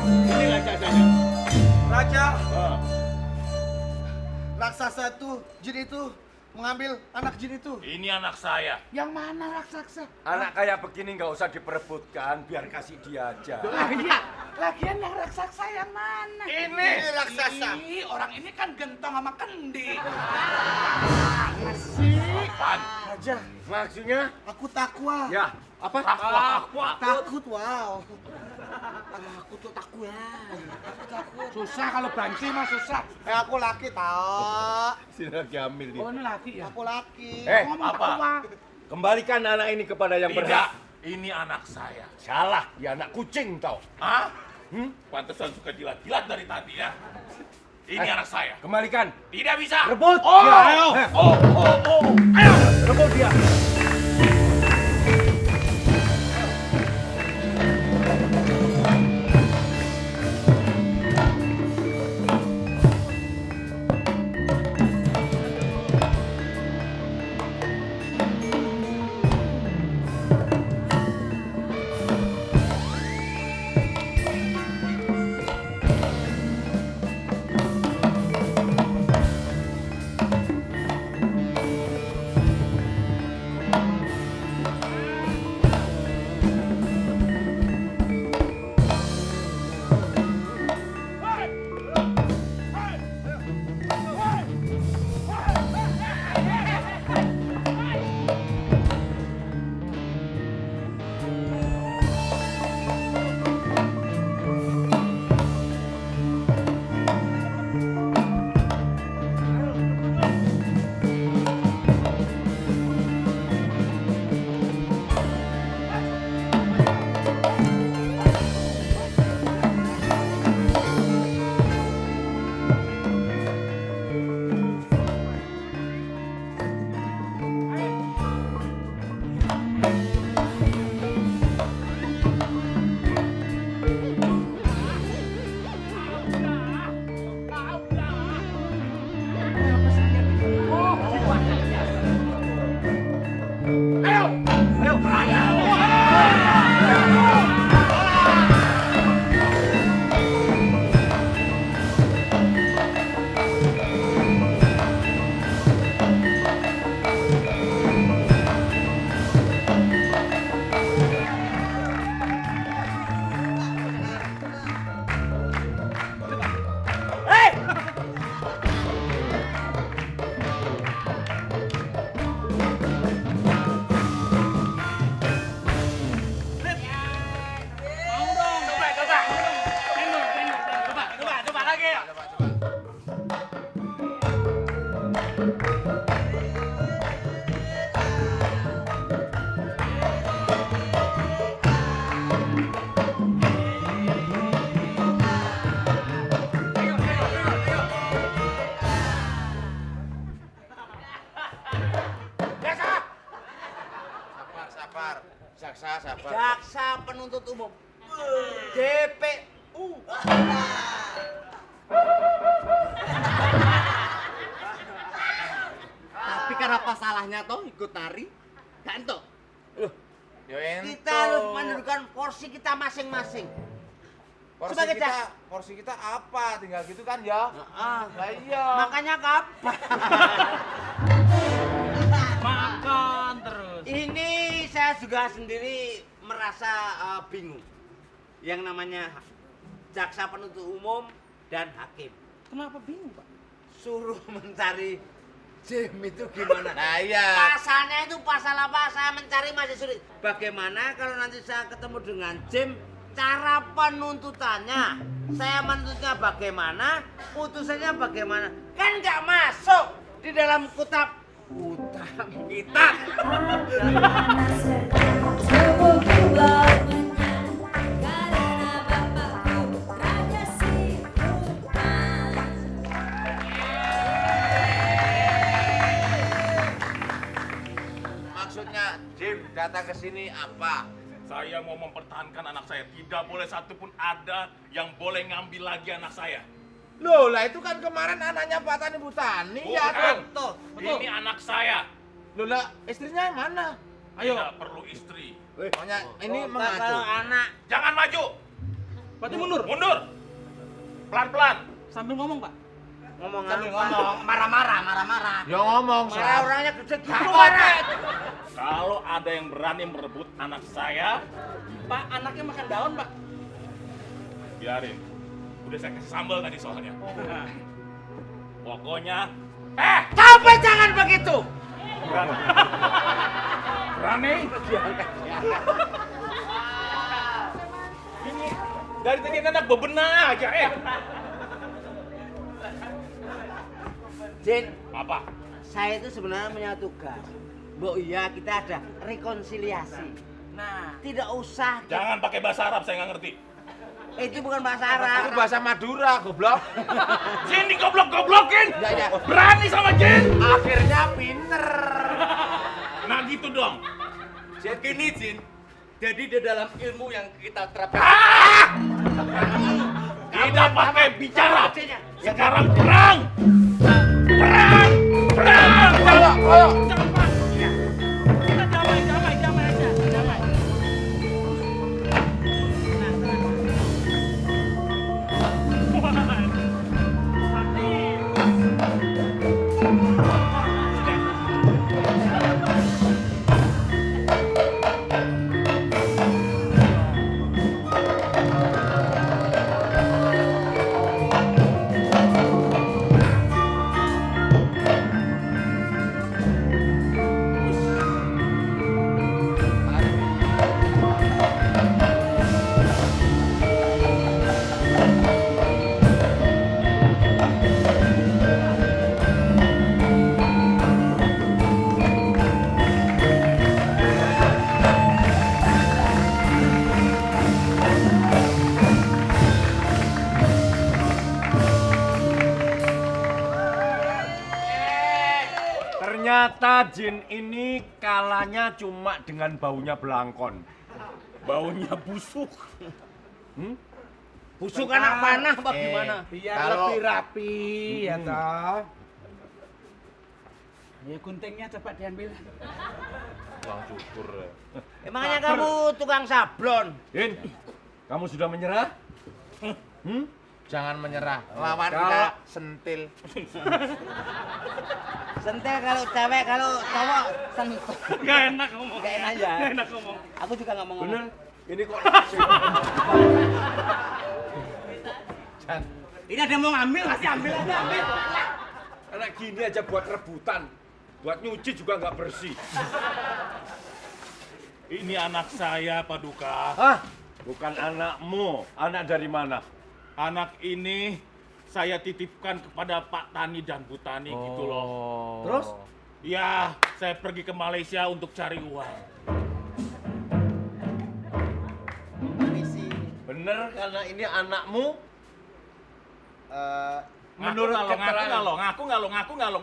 Ini raksasanya. Raja, Ah. raksasa itu, jin itu mengambil anak jin itu. Ini anak saya. Yang mana raksasa? Anak kayak begini nggak usah diperebutkan, biar kasih dia aja. Lah iya, lagian yang raksasa yang mana? Ini raksasa. Ih, orang ini kan gentong sama kendi. apaan? Raja, Maksudnya? aku takwa. Ya, apa? Takut, wow. Aku tuh takut ya. Susah kalau banci mah susah. Aku laki tau. Si lagi hamil dia. Oh ini laki ya? Aku laki. Ngomong apa? tua. Kembalikan anak ini kepada yang Tidak, berhak. ini anak saya. Salah, dia anak kucing tau. Hah? Pantesan suka jilat-jilat dari tadi ya. Ini anak saya. Kembalikan. Tidak bisa. Rebut. Oh, dia. ayo. Ayo, rebut dia. Jaksa sabar. Jaksa penuntut umum. DPU. Tapi kenapa salahnya toh ikut nari? Kan toh? Kita harus menentukan porsi kita masing-masing. Porsi kita apa? Tinggal gitu kan ya? Lah iya. Makanya kapan? Makan terus. Ini saya juga sendiri merasa bingung. Yang namanya jaksa penuntut umum dan hakim. Kenapa bingung, Pak? Suruh mencari Jim itu gimana? Nah iya. Pasalnya itu pasal apa? Saya mencari masih sulit. Bagaimana kalau nanti saya ketemu dengan Jim, cara penuntutannya? Saya menuntutnya bagaimana? Putusannya bagaimana? Kan nggak masuk di dalam kitab kita. maksudnya Jin datang ke sini apa? Saya mau mempertahankan anak saya. Tidak boleh satupun ada yang boleh ngambil lagi anak saya. Loh, lah itu kan kemarin anaknya Pak Tani Bu Tani ya Bukan. tuh. Ini anak saya. Loh, lah istrinya yang mana? Ayo. Tidak perlu istri. Pokoknya ini Oh, Pak, mengacu. kalau anak Jangan maju. Berarti mundur. Mundur. Pelan-pelan. Sambil ngomong, Pak. ngomong Sambil apa? ngomong, marah-marah. Ya ngomong, Marah Sat. orangnya gede gitu. Kalau ada yang berani merebut anak saya, Pak, anaknya makan daun, Pak. biarin. Udah saya kasih sambal tadi soalnya. Pokoknya, Sampai jangan begitu. berani. Ini dari tadi anak bebenah aja, Jin, Apa? saya itu sebenarnya punya tugas. Bu, iya kita ada rekonsiliasi. Nah, Tidak usah. Jangan pakai bahasa Arab, saya nggak ngerti. Itu bukan bahasa Itu Arab. bahasa Madura, goblok. Jin digoblok-goblokin. Ya. Berani sama Jin. Akhirnya pinter. Nah gitu dong. gini, Jin. Jadi di dalam ilmu yang kita terapkan. Tidak pakai bicara. Sekarang perang. Perang. Perang. Ayo. Jangan, Pak. Kita damai aja. Damai. Ternyata Jin ini kalahnya cuma dengan baunya belangkon. Baunya busuk. Busuk anak panah apa gimana? Biar Kalau- lebih rapi, ya toh. Ya guntingnya coba diambil. Wah, syukur. Emangnya kamu tukang sablon? Jin, kamu sudah menyerah? Jangan menyerah. Lawan Kalau- kita sentil. Sentil kalau cewek, kalau cowok sentil. Gak enak ngomong. Gak enak ya? Gak enak ngomong. Aku juga nggak mau ngomong. Bener? Ini kok Ini ada yang mau ngambil, masih ambil aja, ambil. anak gini aja buat rebutan. Buat nyuci juga nggak bersih. Ini anak saya, Paduka. Hah? Bukan anakmu. Anak dari mana? Anak ini saya titipkan kepada Pak Tani dan Bu Tani gitu loh. Terus? Ya, saya pergi ke Malaysia untuk cari uang. Bener karena ini anakmu? Menurut ngaku nggak lo? Ngaku nggak lo?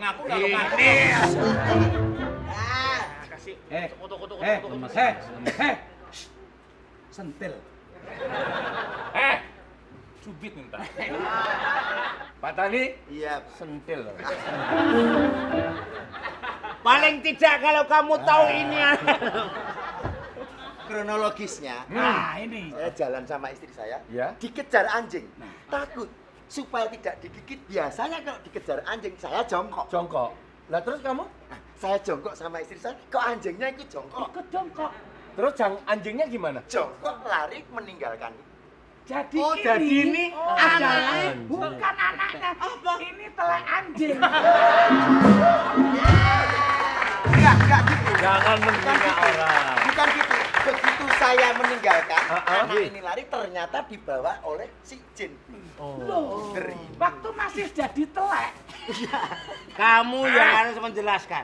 Kasih. Kutu. Sentil. Cubit minta. Pak Tani? Iya. Sentil. Paling tidak kalau kamu tahu ini. Kronologisnya, Nah, ini. saya jalan sama istri saya, Ya. dikejar anjing. Takut supaya tidak digigit. Biasanya kalau dikejar anjing, saya jongkok. Jongkok. Lah terus kamu? Nah, saya jongkok sama istri saya, kok anjingnya ikut jongkok? Ikut jongkok. Terus anjingnya gimana? Jongkok lari meninggalkan. Jadi jadi ini adalah Bukan anaknya. Ini telek anjing. Enggak gitu. Jangan menghina orang. Bukan gitu. Begitu saya meninggalkan, anak iya. ini lari ternyata dibawa oleh si Jin. Ngeri. Waktu masih jadi telek. kamu yang harus menjelaskan.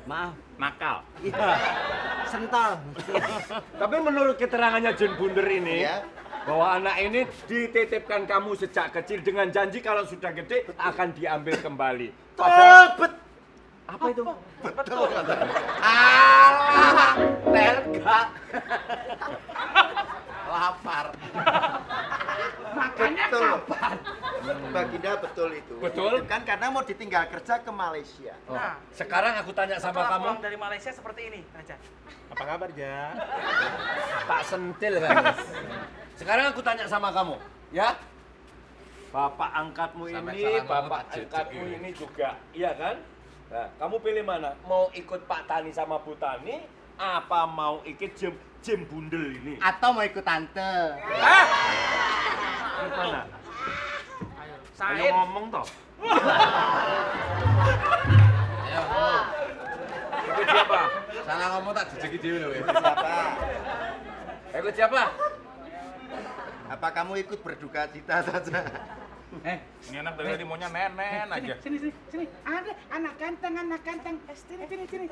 Maaf. Nakal. Iya. Sentol. Tapi menurut keterangannya Jin Bunder ini, Ya. bahwa anak ini dititipkan kamu sejak kecil dengan janji kalau sudah gede akan diambil kembali. Apa itu? Betul. Alah, Telga. Lapar. Makanya kapan? Baginda betul itu. Betul. Kan karena mau ditinggal kerja ke Malaysia. Nah, sekarang aku tanya sama kamu. Pulang dari Malaysia seperti ini, Raja. Apa kabar, Ja? Tak sentil kan. Sekarang aku tanya sama kamu, ya? Bapak angkatmu Sampai ini, salah ngomong bapak tak angkatmu jejek ini juga, iya kan? Nah, kamu pilih mana? Mau ikut Pak Tani sama Bu Tani, apa mau ikut Jim Bundel ini? Atau mau ikut tante? Gimana? Ayo Sain. ngomong toh. Ayo. Ikut siapa? Salah ngomong tak jejeki dhewe lho. Siapa? Ikut siapa? Apa kamu ikut berduka cita saja? Ini anak dari tadi maunya nenen aja. Sini. Ada anak ganteng. Sini. Sini.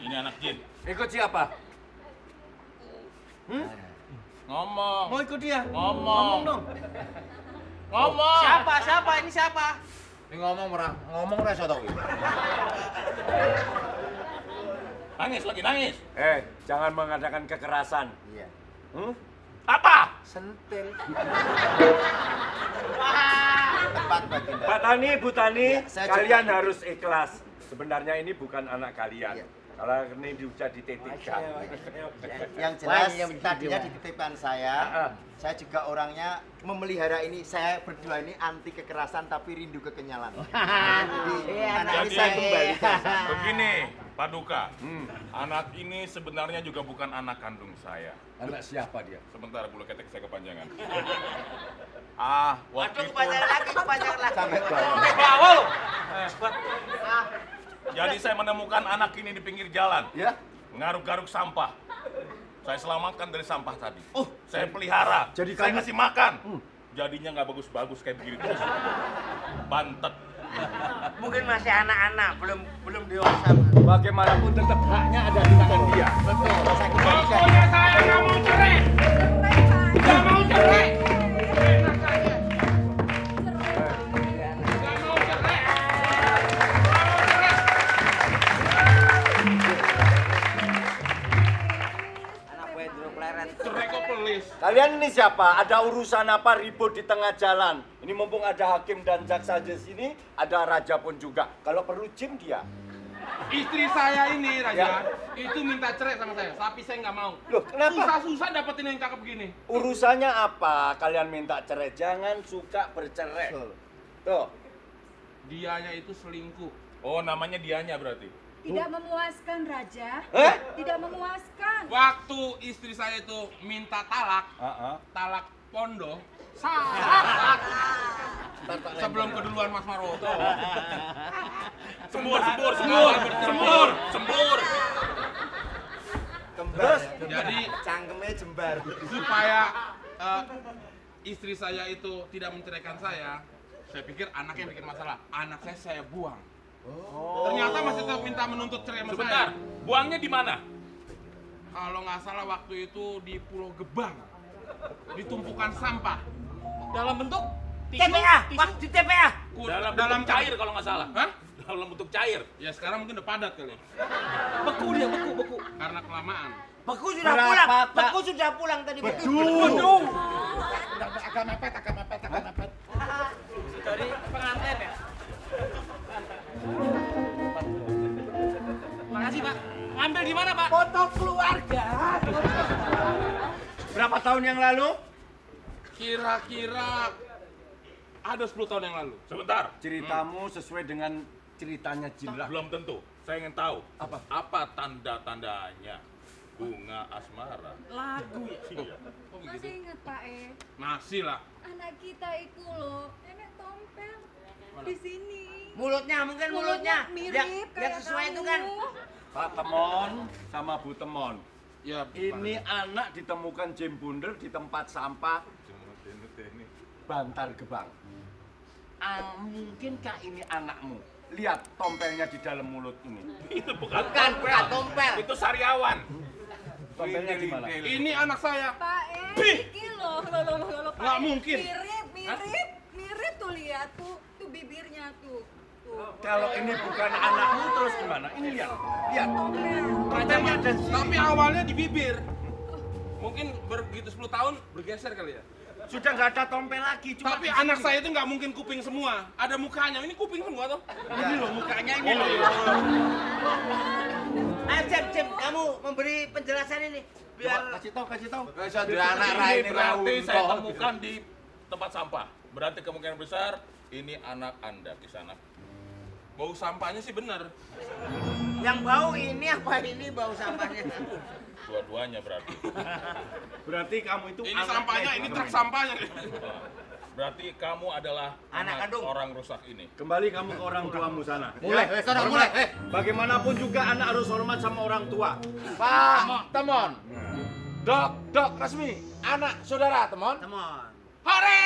Ini anak jin. Ikut siapa? Ngomong. Mau ikut dia? Ngomong dong. Ngomong. Siapa? Ini siapa? Ini ngomong ora iso to kuwi. Nangis lagi nangis. Jangan mengadakan kekerasan. Iya. Apa? Sentil. Tepat Baginda. Pak Tani, Bu Tani, Ya, saya kalian juga- harus ikhlas. Sebenarnya ini bukan anak kalian. Iya. Kalau ini sudah dititipkan. Yang jelas tadinya dititipkan saya. Saya juga orangnya memelihara ini. Saya berdua ini anti kekerasan tapi rindu kekenyalan. Jadi anak ini Jadi, saya kembalikan. Begini, Paduka. Anak ini sebenarnya juga bukan anak kandung saya. Anak siapa dia? Sebentar, bulu ketek saya kepanjangan. Waktu Waduh, itu, kepanjangan lagi. Sampai bawah. Bawol. jadi saya menemukan anak ini di pinggir jalan. Ya? Ngaruk-garuk sampah. Saya selamatkan dari sampah tadi. Saya pelihara. Jadi saya kamu- kasih makan. Jadinya nggak bagus-bagus kayak begini terus. Bantet. Mungkin masih anak-anak, belum dewasa. Bagaimanapun tetap haknya ada di tangan dia. Betul. Saya kembalikan. Pokoknya saya nggak mau cerai. Nggak mau cerai. Anak Pedro Pleret. Cerai kok pelis. Kalian ini siapa? Ada urusan apa ribut di tengah jalan? Ini mumpung ada hakim dan jaksa di sini, ada raja pun juga. Kalau perlu Jim dia. Istri saya ini, Raja, Ya. itu minta cerai sama saya, tapi saya nggak mau. Loh, kenapa? Susah-susah dapetin yang cakep begini. Urusannya apa? Kalian minta cerai, jangan suka bercerai. Betul. Tuh. Dianya itu selingkuh. Oh, namanya dianya berarti. Tidak memuaskan, Raja. Eh? Tidak memuaskan. Waktu istri saya itu minta talak, talak pondo, salah. Sebelum keduluan Mas Maroto. Sembur. Kembar. Jadi Cangkemnya jembar. supaya istri saya itu tidak menceraikan saya pikir anaknya yang bikin masalah. Anak saya buang. Ternyata masih tetap minta menuntut cerai sama Sebentar, saya. buangnya di mana? Kalau nggak salah waktu itu di Pulau Gebang, di tumpukan sampah. Dalam bentuk tisu, TPA, tisu. Pak, di TPA. Dalam bentuk cair kalau nggak salah. Hah? Dalam bentuk cair. Ya sekarang mungkin udah padat kali. Beku dia, beku. Karena kelamaan. Beku sudah Berapa, pulang. Pak? Beku sudah pulang tadi. Betul. Agak mepet. Dari pengantin ya? Makasih Pak. Ngambil di mana Pak? Foto keluarga. Berapa tahun yang lalu? Kira-kira ada 10 tahun yang lalu. Sebentar. Ceritamu sesuai dengan ceritanya Jin lah. Belum tentu. Saya ingin tahu. Apa tanda-tandanya bunga asmara? Lagu ya. Iya. Kok Masih begitu? ingat, Pak E? Masih lah. Anak kita itu loh, nenek tompel di sini. Mulutnya, mungkin mulutnya. Mirip Yang kayak sesuai kamu. itu kan. Pak Temon sama Bu Temon. Ya, Ini anak ditemukan Jim Bundel di tempat sampah Bantar Gebang. Mungkinkah ini anakmu? Lihat tompelnya di dalam mulut ini. Itu bukan Bukan tompel. Itu sariawan. Tompelnya di mana? Ini anak saya. Pak iki loh. Nggak mungkin. Mirip tuh lihat tuh bibirnya tuh. Kalau ini bukan anakmu terus gimana? Ini lihat. Lihat. Tompelnya ada sini. Tapi awalnya di bibir. Mungkin begitu 10 tahun bergeser kali ya. Sudah nggak ada tompel lagi. Cuma Tapi anak saya itu nggak mungkin kuping semua. Ada mukanya. Ini kuping semua tuh. ini loh mukanya ini loh. Jim, kamu memberi penjelasan ini biar Kasih tahu. Dia anak Rai ini berarti saya temukan di tempat sampah. Berarti kemungkinan besar ini anak Anda di sana. Bau sampahnya sih benar. yang bau ini apa ini bau sampahnya? Dua-duanya berarti. Berarti kamu itu Ini sampahnya, ini truk sampahnya. Berarti kamu adalah Anak kandung. orang rusak ini. Kembali kamu ke orang tuamu sana. Mulai, sekarang Hormat. mulai. Bagaimanapun juga anak harus hormat sama orang tua. Pak Temon. Dok resmi. Anak saudara Temon. Temon. Hore!